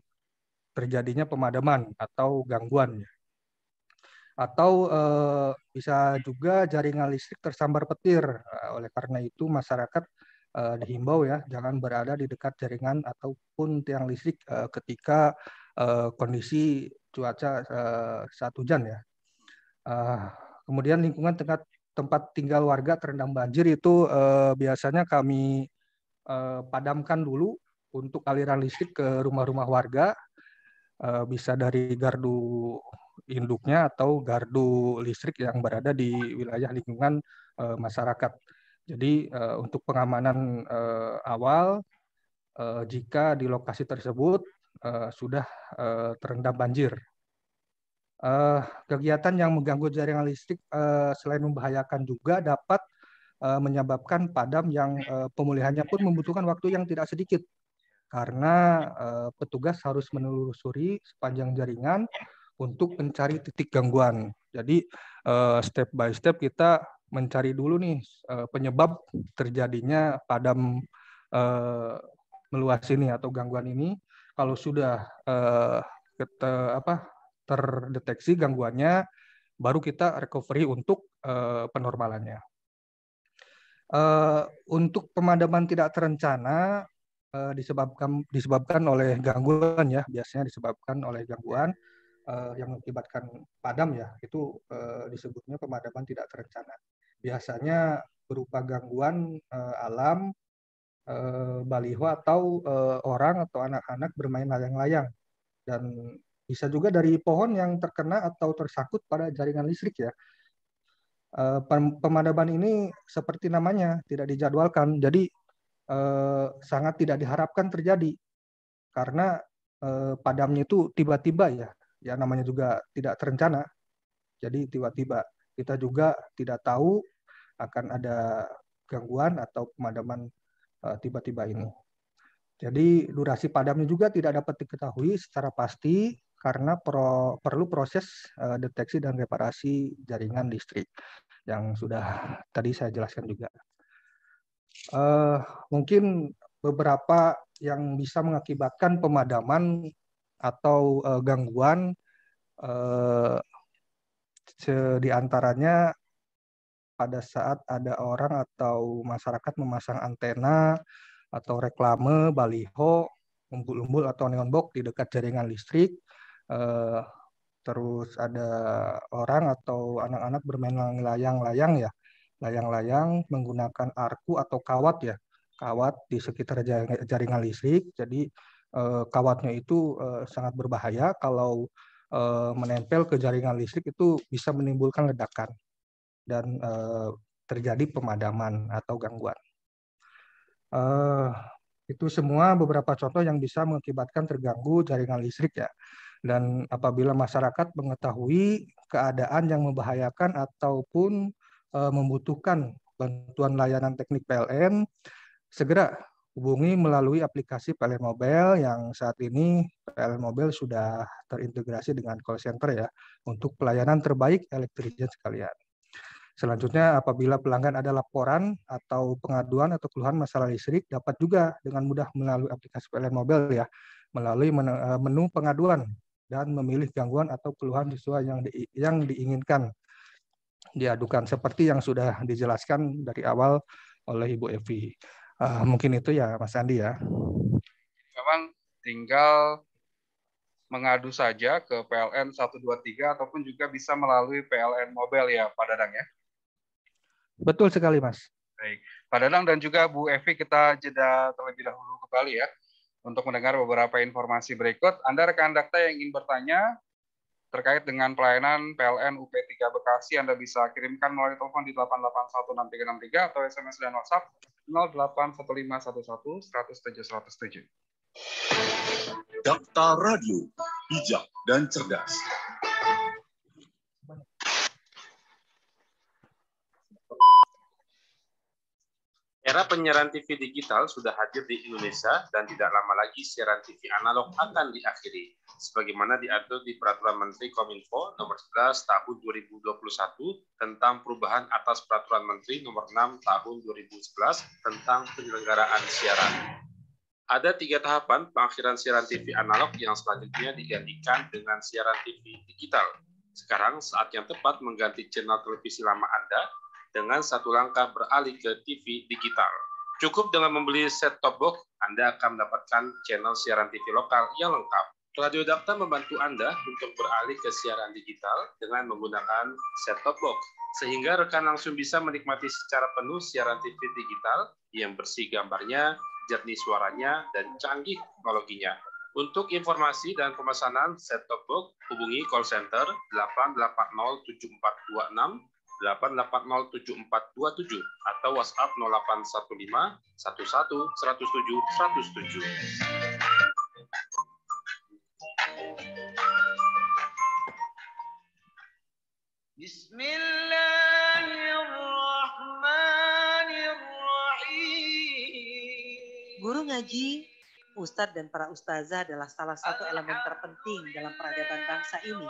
terjadinya pemadaman atau gangguan. Atau bisa juga jaringan listrik tersambar petir. Oleh karena itu masyarakat dihimbau ya jangan berada di dekat jaringan ataupun tiang listrik ketika kondisi cuaca saat hujan ya. Kemudian lingkungan tempat tinggal warga terendam banjir itu biasanya kami padamkan dulu untuk aliran listrik ke rumah-rumah warga, bisa dari gardu induknya atau gardu listrik yang berada di wilayah lingkungan masyarakat. Jadi untuk pengamanan awal, jika di lokasi tersebut sudah terendam banjir. Kegiatan yang mengganggu jaringan listrik selain membahayakan juga dapat menyebabkan padam yang pemulihannya pun membutuhkan waktu yang tidak sedikit. Karena petugas harus menelusuri sepanjang jaringan untuk mencari titik gangguan. Jadi step by step kita mencari dulu nih penyebab terjadinya padam meluas ini atau gangguan ini. Kalau sudah terdeteksi gangguannya, baru kita recovery untuk penormalannya. Untuk pemadaman tidak terencana disebabkan oleh gangguan ya, biasanya disebabkan oleh gangguan yang mengakibatkan padam ya, itu disebutnya pemadaman tidak terencana. Biasanya berupa gangguan alam, baliho atau orang atau anak-anak bermain layang-layang, dan bisa juga dari pohon yang terkena atau tersangkut pada jaringan listrik ya. Pemadaman ini seperti namanya tidak dijadwalkan, jadi sangat tidak diharapkan terjadi karena padamnya itu tiba-tiba ya namanya juga tidak terencana. Jadi tiba-tiba kita juga tidak tahu akan ada gangguan atau pemadaman tiba-tiba ini. Jadi durasi padamnya juga tidak dapat diketahui secara pasti karena perlu proses deteksi dan reparasi jaringan listrik yang sudah tadi saya jelaskan juga. Mungkin beberapa yang bisa mengakibatkan pemadaman atau gangguan, di antaranya pada saat ada orang atau masyarakat memasang antena atau reklame, baliho, umbul-umbul atau neon box di dekat jaringan listrik. Terus ada orang atau anak-anak bermain layang-layang ya, layang-layang menggunakan arku atau kawat ya, kawat di sekitar jaringan listrik. Jadi kawatnya itu sangat berbahaya kalau menempel ke jaringan listrik, itu bisa menimbulkan ledakan dan terjadi pemadaman atau gangguan. Itu semua beberapa contoh yang bisa mengakibatkan terganggu jaringan listrik ya. Dan apabila masyarakat mengetahui keadaan yang membahayakan ataupun membutuhkan bantuan layanan teknik PLN, segera hubungi melalui aplikasi PLN Mobile yang saat ini PLN Mobile sudah terintegrasi dengan call center ya, untuk pelayanan terbaik elektrisian sekalian. Selanjutnya, apabila pelanggan ada laporan atau pengaduan atau keluhan masalah listrik, dapat juga dengan mudah melalui aplikasi PLN Mobile ya, melalui menu pengaduan dan memilih gangguan atau keluhan sesuai yang diinginkan diadukan, seperti yang sudah dijelaskan dari awal oleh Ibu Evi. Mungkin itu ya Mas Andi ya. Memang tinggal mengadu saja ke PLN 123 ataupun juga bisa melalui PLN Mobile ya Pak Dadang ya. Betul sekali, Mas. Baik, Pak Dadang dan juga Bu Evi, kita jeda terlebih dahulu kembali ya untuk mendengar beberapa informasi berikut. Anda rekan Dakta yang ingin bertanya terkait dengan pelayanan PLN UP3 Bekasi, Anda bisa kirimkan melalui telepon di 8816363 atau SMS dan WhatsApp 081511 107 107. Dakta Radio, bijak dan cerdas. Era penyiaran TV digital sudah hadir di Indonesia dan tidak lama lagi siaran TV analog akan diakhiri. Sebagaimana diatur di Peraturan Menteri Kominfo Nomor 11 Tahun 2021 tentang perubahan atas Peraturan Menteri Nomor 6 Tahun 2011 tentang penyelenggaraan siaran. Ada 3 tahapan pengakhiran siaran TV analog yang selanjutnya digantikan dengan siaran TV digital. Sekarang saat yang tepat mengganti channel televisi lama Anda dengan satu langkah beralih ke TV digital. Cukup dengan membeli set-top box, Anda akan mendapatkan channel siaran TV lokal yang lengkap. Radio Dakta membantu Anda untuk beralih ke siaran digital dengan menggunakan set-top box, sehingga rekan langsung bisa menikmati secara penuh siaran TV digital yang bersih gambarnya, jernih suaranya, dan canggih teknologinya. Untuk informasi dan pemesanan set-top box, hubungi call center 8807426 8807427 atau WhatsApp 0815 11 107 107. Bismillahirrahmanirrahim. Guru ngaji, ustadz dan para ustazah adalah salah satu elemen terpenting dalam peradaban bangsa ini.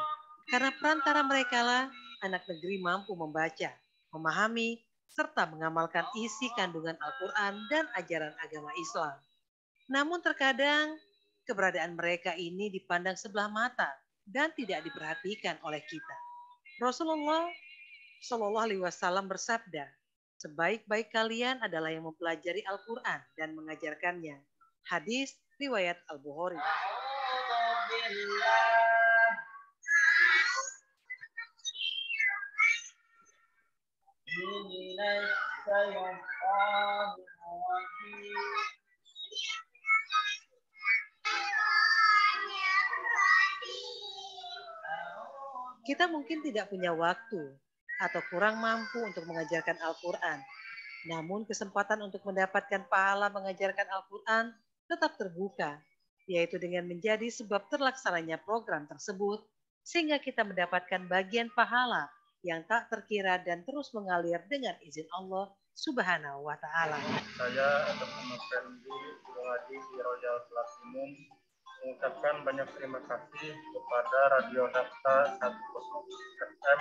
Karena perantara mereka lah anak negeri mampu membaca, memahami, serta mengamalkan isi kandungan Al-Quran dan ajaran agama Islam. Namun terkadang keberadaan mereka ini dipandang sebelah mata dan tidak diperhatikan oleh kita. Rasulullah Shallallahu Alaihi Wasallam bersabda, sebaik-baik kalian adalah yang mempelajari Al-Quran dan mengajarkannya. Hadis riwayat Al-Bukhari. Kita mungkin tidak punya waktu atau kurang mampu untuk mengajarkan Al-Quran. Namun kesempatan untuk mendapatkan pahala mengajarkan Al-Quran tetap terbuka, yaitu dengan menjadi sebab terlaksananya program tersebut sehingga kita mendapatkan bagian pahala yang tak terkira dan terus mengalir dengan izin Allah Subhanahu wa Ta'ala. Saya Adam Fendi, Guru Ngaji di Royal Kelas Umum, mengucapkan banyak terima kasih kepada Radio Dakta 106 FM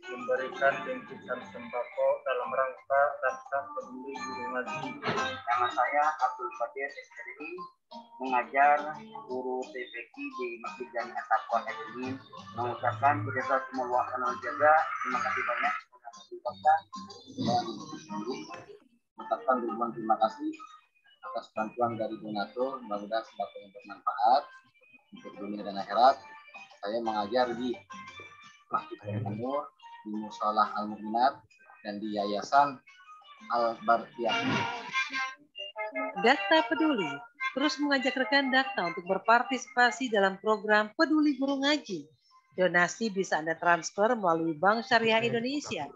memberikan bingkisan sembako dalam rangka Dakta Peduli Guru Ngaji. Nama saya Abdul Qadir SRI, mengajar guru TPQ di Masjid Jami At-Taqwa Academy, mengucapkan jazakumullah khairan jaza. Terima kasih banyak kepada Dakta dan mengucapkan ribuan terima kasih atas bantuan dari donatur. Mudah-mudahan sembako yang bermanfaat untuk dunia dan akhirat. Saya mengajar di Masjid Al-Nur, di Musolah Al-Mu'minat, dan di Yayasan Al-Barqiyah. Dakta Peduli terus mengajak rekan Dakta untuk berpartisipasi dalam program Peduli Guru Ngaji. Donasi bisa Anda transfer melalui Bank Syariah Indonesia.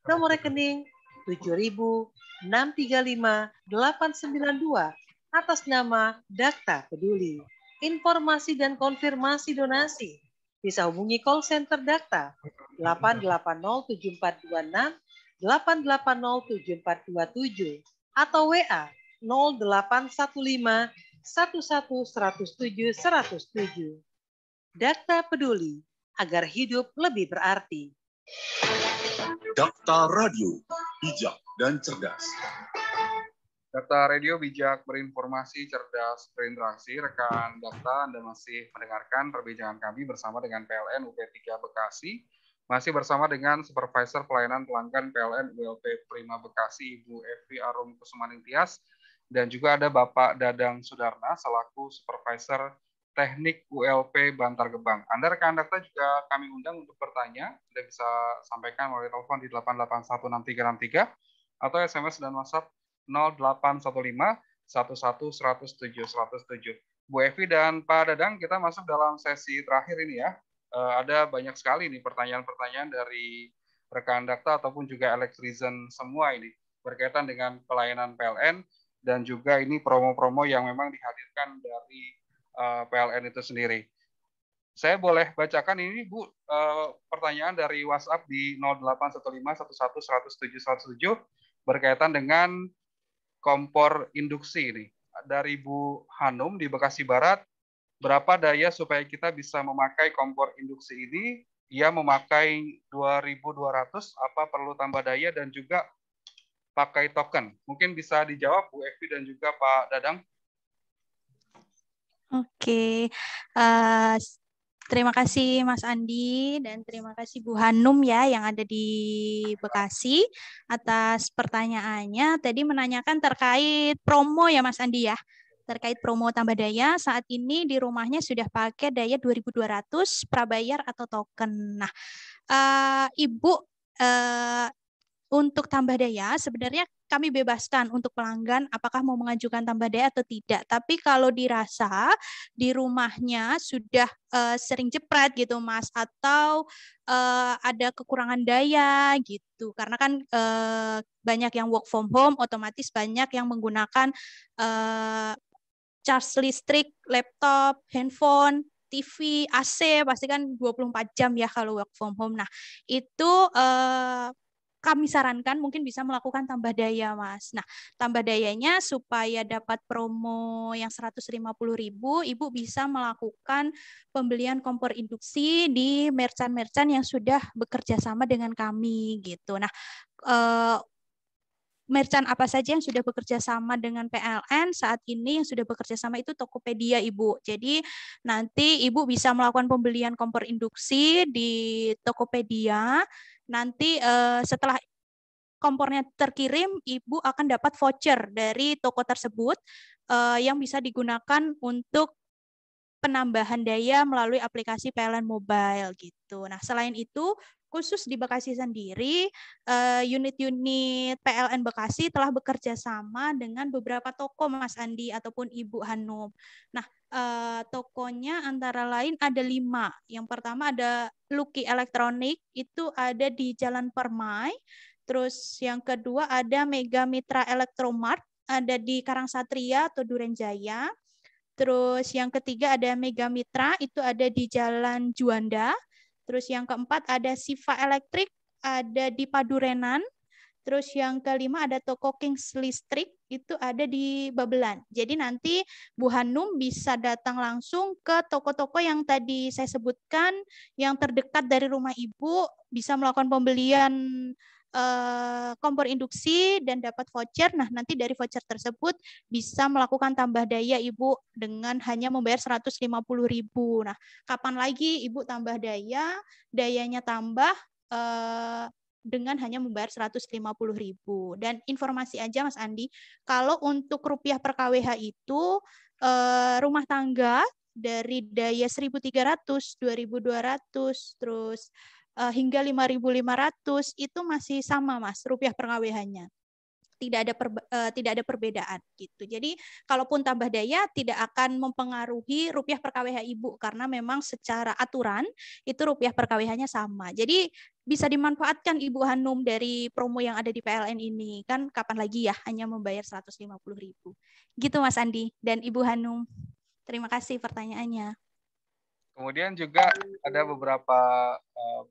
Nomor rekening 7.635.892 atas nama Dakta Peduli. Informasi dan konfirmasi donasi bisa hubungi call center Dakta 8807426 8807427 atau WA 0815 11107 107. Dakta Peduli agar hidup lebih berarti. Dakta Radio, bijak dan cerdas. Dakta Radio bijak berinformasi, cerdas berinteraksi. Rekan Dakta, Anda masih mendengarkan perbincangan kami bersama dengan PLN UP3 Bekasi. Masih bersama dengan Supervisor Pelayanan Pelanggan PLN ULP Prima Bekasi, Ibu Evi Arum Kusumaning Tias, dan juga ada Bapak Dadang Sudarna selaku Supervisor Teknik ULP Bantar Gebang. Anda rekan Dakta juga kami undang untuk bertanya. Anda bisa sampaikan melalui telepon di 8816363 atau SMS dan WhatsApp 0815 11 107 107. Bu Evi dan Pak Dadang, kita masuk dalam sesi terakhir ini ya. Ada banyak sekali nih pertanyaan-pertanyaan dari rekan Dakta ataupun juga elektrizen semua ini berkaitan dengan pelayanan PLN dan juga ini promo-promo yang memang dihadirkan dari PLN itu sendiri. Saya boleh bacakan ini Bu, pertanyaan dari WhatsApp di 0815 11 107 107 berkaitan dengan kompor induksi ini. Dari Bu Hanum di Bekasi Barat, berapa daya supaya kita bisa memakai kompor induksi ini? Ia memakai 2.200, apa perlu tambah daya dan juga pakai token? Mungkin bisa dijawab Bu Evi dan juga Pak Dadang. Oke, terima kasih Mas Andi dan terima kasih Bu Hanum ya yang ada di Bekasi atas pertanyaannya. Tadi menanyakan terkait promo ya Mas Andi ya. Terkait promo tambah daya, saat ini di rumahnya sudah pakai daya 2.200 prabayar atau token. Nah, Ibu untuk tambah daya sebenarnya kami bebaskan untuk pelanggan apakah mau mengajukan tambah daya atau tidak. Tapi kalau dirasa di rumahnya sudah sering jepret gitu Mas, atau ada kekurangan daya gitu. Karena kan banyak yang work from home, otomatis banyak yang menggunakan charge listrik, laptop, handphone, TV, AC, pasti kan 24 jam ya kalau work from home. Nah, itu kami sarankan mungkin bisa melakukan tambah daya, Mas. Nah, tambah dayanya supaya dapat promo yang 150.000, Ibu bisa melakukan pembelian kompor induksi di merchant-merchant yang sudah bekerja sama dengan kami gitu. Nah, merchant apa saja yang sudah bekerja sama dengan PLN saat ini yang sudah bekerja sama itu Tokopedia, Ibu. Jadi nanti Ibu bisa melakukan pembelian kompor induksi di Tokopedia. Nanti setelah kompornya terkirim, Ibu akan dapat voucher dari toko tersebut yang bisa digunakan untuk penambahan daya melalui aplikasi PLN Mobile gitu. Nah, selain itu khusus di Bekasi sendiri, unit-unit PLN Bekasi telah bekerja sama dengan beberapa toko Mas Andi ataupun Ibu Hanum. Nah, tokonya antara lain ada 5. Yang pertama ada Lucky Elektronik, itu ada di Jalan Permai. Terus yang kedua ada Mega Mitra Elektromart, ada di Karangsatria atau Durenjaya. Terus yang ketiga ada Mega Mitra, itu ada di Jalan Juanda. Terus yang keempat ada Siva Elektrik, ada di Padurenan. Terus yang kelima ada toko Kings Listrik, itu ada di Babelan. Jadi nanti Bu Hanum bisa datang langsung ke toko-toko yang tadi saya sebutkan, yang terdekat dari rumah Ibu, bisa melakukan pembelian kompor induksi dan dapat voucher. Nah, nanti dari voucher tersebut bisa melakukan tambah daya Ibu dengan hanya membayar 150.000. Nah, kapan lagi Ibu tambah daya, dayanya tambah dengan hanya membayar 150.000. Dan informasi aja Mas Andi, kalau untuk rupiah per kWh itu rumah tangga dari daya 1.300, 2.200, terus hingga 5.500 itu masih sama Mas, rupiah per kWh-nya. Tidak ada perbedaan gitu. Jadi kalaupun tambah daya tidak akan mempengaruhi rupiah per kWh Ibu, karena memang secara aturan itu rupiah per kWh-nya sama. Jadi bisa dimanfaatkan Ibu Hanum dari promo yang ada di PLN ini. Kan kapan lagi ya hanya membayar 150.000. Gitu Mas Andi dan Ibu Hanum. Terima kasih pertanyaannya. Kemudian juga ada beberapa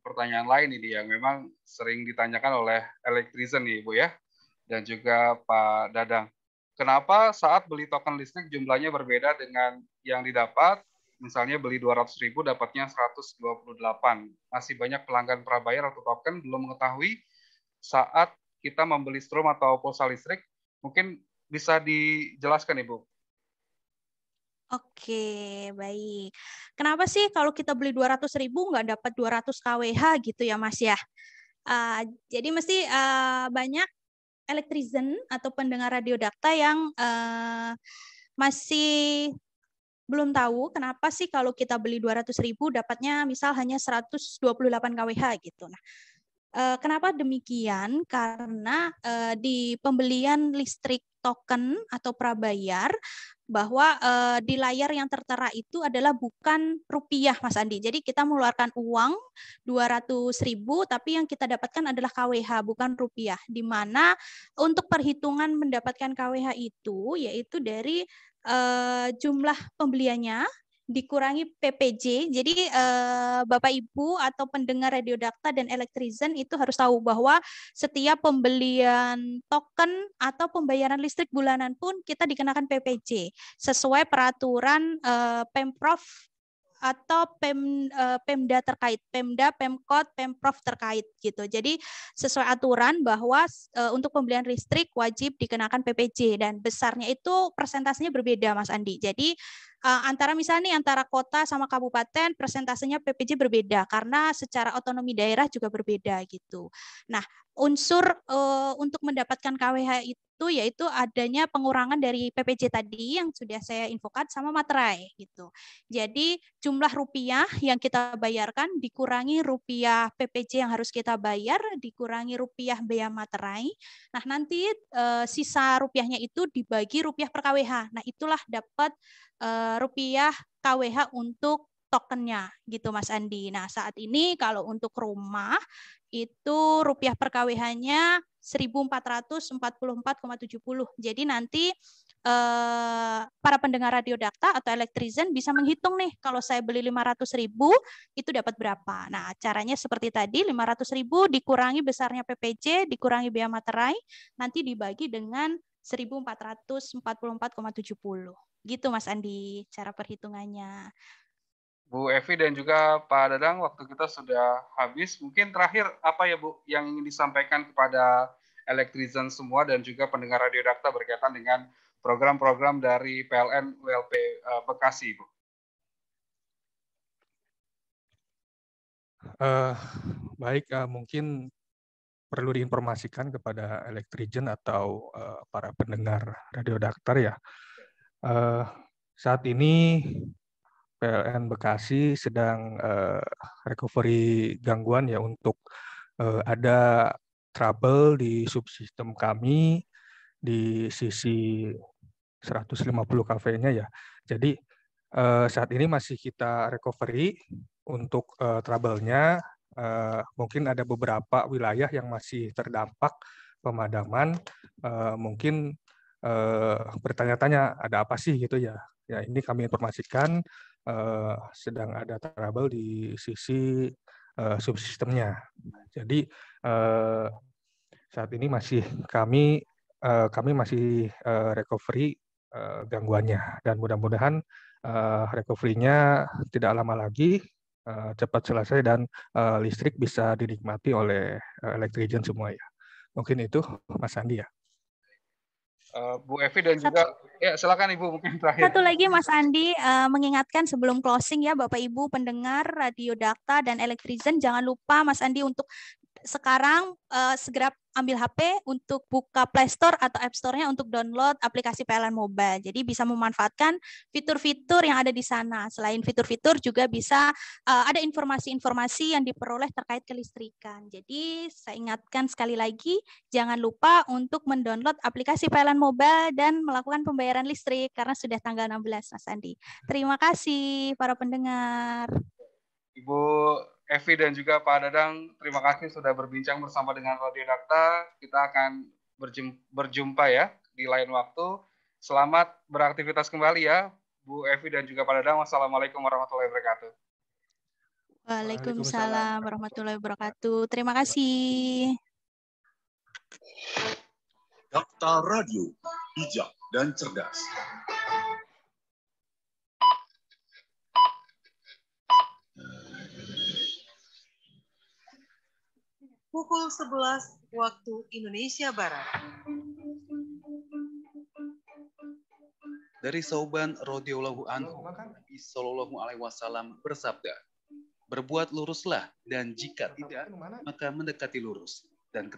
pertanyaan lain ini yang memang sering ditanyakan oleh elektrisen nih Ibu ya, dan juga Pak Dadang. Kenapa saat beli token listrik jumlahnya berbeda dengan yang didapat? Misalnya beli 200.000 dapatnya 128. Masih banyak pelanggan prabayar atau token belum mengetahui saat kita membeli strom atau pulsa listrik. Mungkin bisa dijelaskan Ibu. Oke, baik. Kenapa sih kalau kita beli 200.000 nggak dapat 200 kWh gitu ya Mas ya? Jadi mesti banyak elektrisen atau pendengar radio dakta yang masih belum tahu kenapa sih kalau kita beli 200.000 dapatnya misal hanya 128 kWh gitu. Nah, kenapa demikian? Karena di pembelian listrik token atau prabayar bahwa di layar yang tertera itu adalah bukan rupiah Mas Andi. Jadi kita mengeluarkan uang 200.000 tapi yang kita dapatkan adalah KWH bukan rupiah. Di mana untuk perhitungan mendapatkan KWH itu yaitu dari jumlah pembeliannya dikurangi PPJ. Jadi Bapak Ibu atau pendengar radio dakta dan elektrisen itu harus tahu bahwa setiap pembelian token atau pembayaran listrik bulanan pun kita dikenakan PPJ sesuai peraturan Pemprov atau Pemda terkait, Pemda, Pemkot, Pemprov terkait gitu. Jadi sesuai aturan bahwa untuk pembelian listrik wajib dikenakan PPJ dan besarnya itu persentasenya berbeda Mas Andi. Jadi antara misalnya nih antara kota sama kabupaten persentasenya PPJ berbeda karena secara otonomi daerah juga berbeda gitu. Nah, unsur untuk mendapatkan KWH itu yaitu adanya pengurangan dari PPJ tadi yang sudah saya infokan sama materai gitu. Jadi jumlah rupiah yang kita bayarkan dikurangi rupiah PPJ yang harus kita bayar, dikurangi rupiah biaya materai. Nah, nanti sisa rupiahnya itu dibagi rupiah per KWH. Nah, itulah dapat rupiah KWH untuk tokennya gitu Mas Andi. Nah, saat ini kalau untuk rumah itu rupiah per KWH-nya 1.444,70. Jadi nanti para pendengar radio dakta atau elektrisen bisa menghitung nih kalau saya beli 500.000 itu dapat berapa. Nah, caranya seperti tadi 500.000 dikurangi besarnya PPJ, dikurangi biaya materai, nanti dibagi dengan 1.444,70. Gitu Mas Andi cara perhitungannya. Bu Evi dan juga Pak Dadang, waktu kita sudah habis. Mungkin terakhir apa ya Bu yang ingin disampaikan kepada elektrisen semua dan juga pendengar radio dakta berkaitan dengan program-program dari PLN ULP Bekasi, Bu? Baik, mungkin perlu diinformasikan kepada elektrisen atau para pendengar radio daktar ya. Saat ini PLN Bekasi sedang recovery gangguan ya untuk ada trouble di subsistem kami di sisi 150 kV-nya ya. Jadi saat ini masih kita recovery untuk trouble-nya. Mungkin ada beberapa wilayah yang masih terdampak pemadaman. Mungkin bertanya-tanya ada apa sih gitu ya. Ya ini kami informasikan sedang ada trouble di sisi subsistemnya. Jadi saat ini kami masih recovery gangguannya, dan mudah-mudahan recovery-nya tidak lama lagi cepat selesai dan listrik bisa dinikmati oleh Electrigen semua ya. Mungkin itu Mas Andi ya. Bu Evi dan juga ya silakan Ibu mungkin terakhir. Satu lagi Mas Andi, mengingatkan sebelum closing ya Bapak Ibu pendengar Radio Dakta dan Electrigen, jangan lupa Mas Andi untuk sekarang segera ambil HP untuk buka Play Store atau App Store-nya untuk download aplikasi PLN Mobile. Jadi bisa memanfaatkan fitur-fitur yang ada di sana. Selain fitur-fitur juga bisa ada informasi-informasi yang diperoleh terkait kelistrikan. Jadi saya ingatkan sekali lagi, jangan lupa untuk mendownload aplikasi PLN Mobile dan melakukan pembayaran listrik karena sudah tanggal 16 Mas Andi. Terima kasih para pendengar. Ibu Evi dan juga Pak Dadang, terima kasih sudah berbincang bersama dengan Radio Dakta. Kita akan berjumpa ya di lain waktu. Selamat beraktivitas kembali ya, Bu Evi dan juga Pak Dadang. Wassalamualaikum warahmatullahi wabarakatuh. Waalaikumsalam warahmatullahi wabarakatuh. Terima kasih. Dakta Radio, bijak dan cerdas. Pukul 11 waktu Indonesia Barat. Dari Sauban radhiyallahu anhu, Nabi Shallallahu alaihi wasallam bersabda, "Berbuat luruslah, dan jika tidak, maka mendekati lurus, dan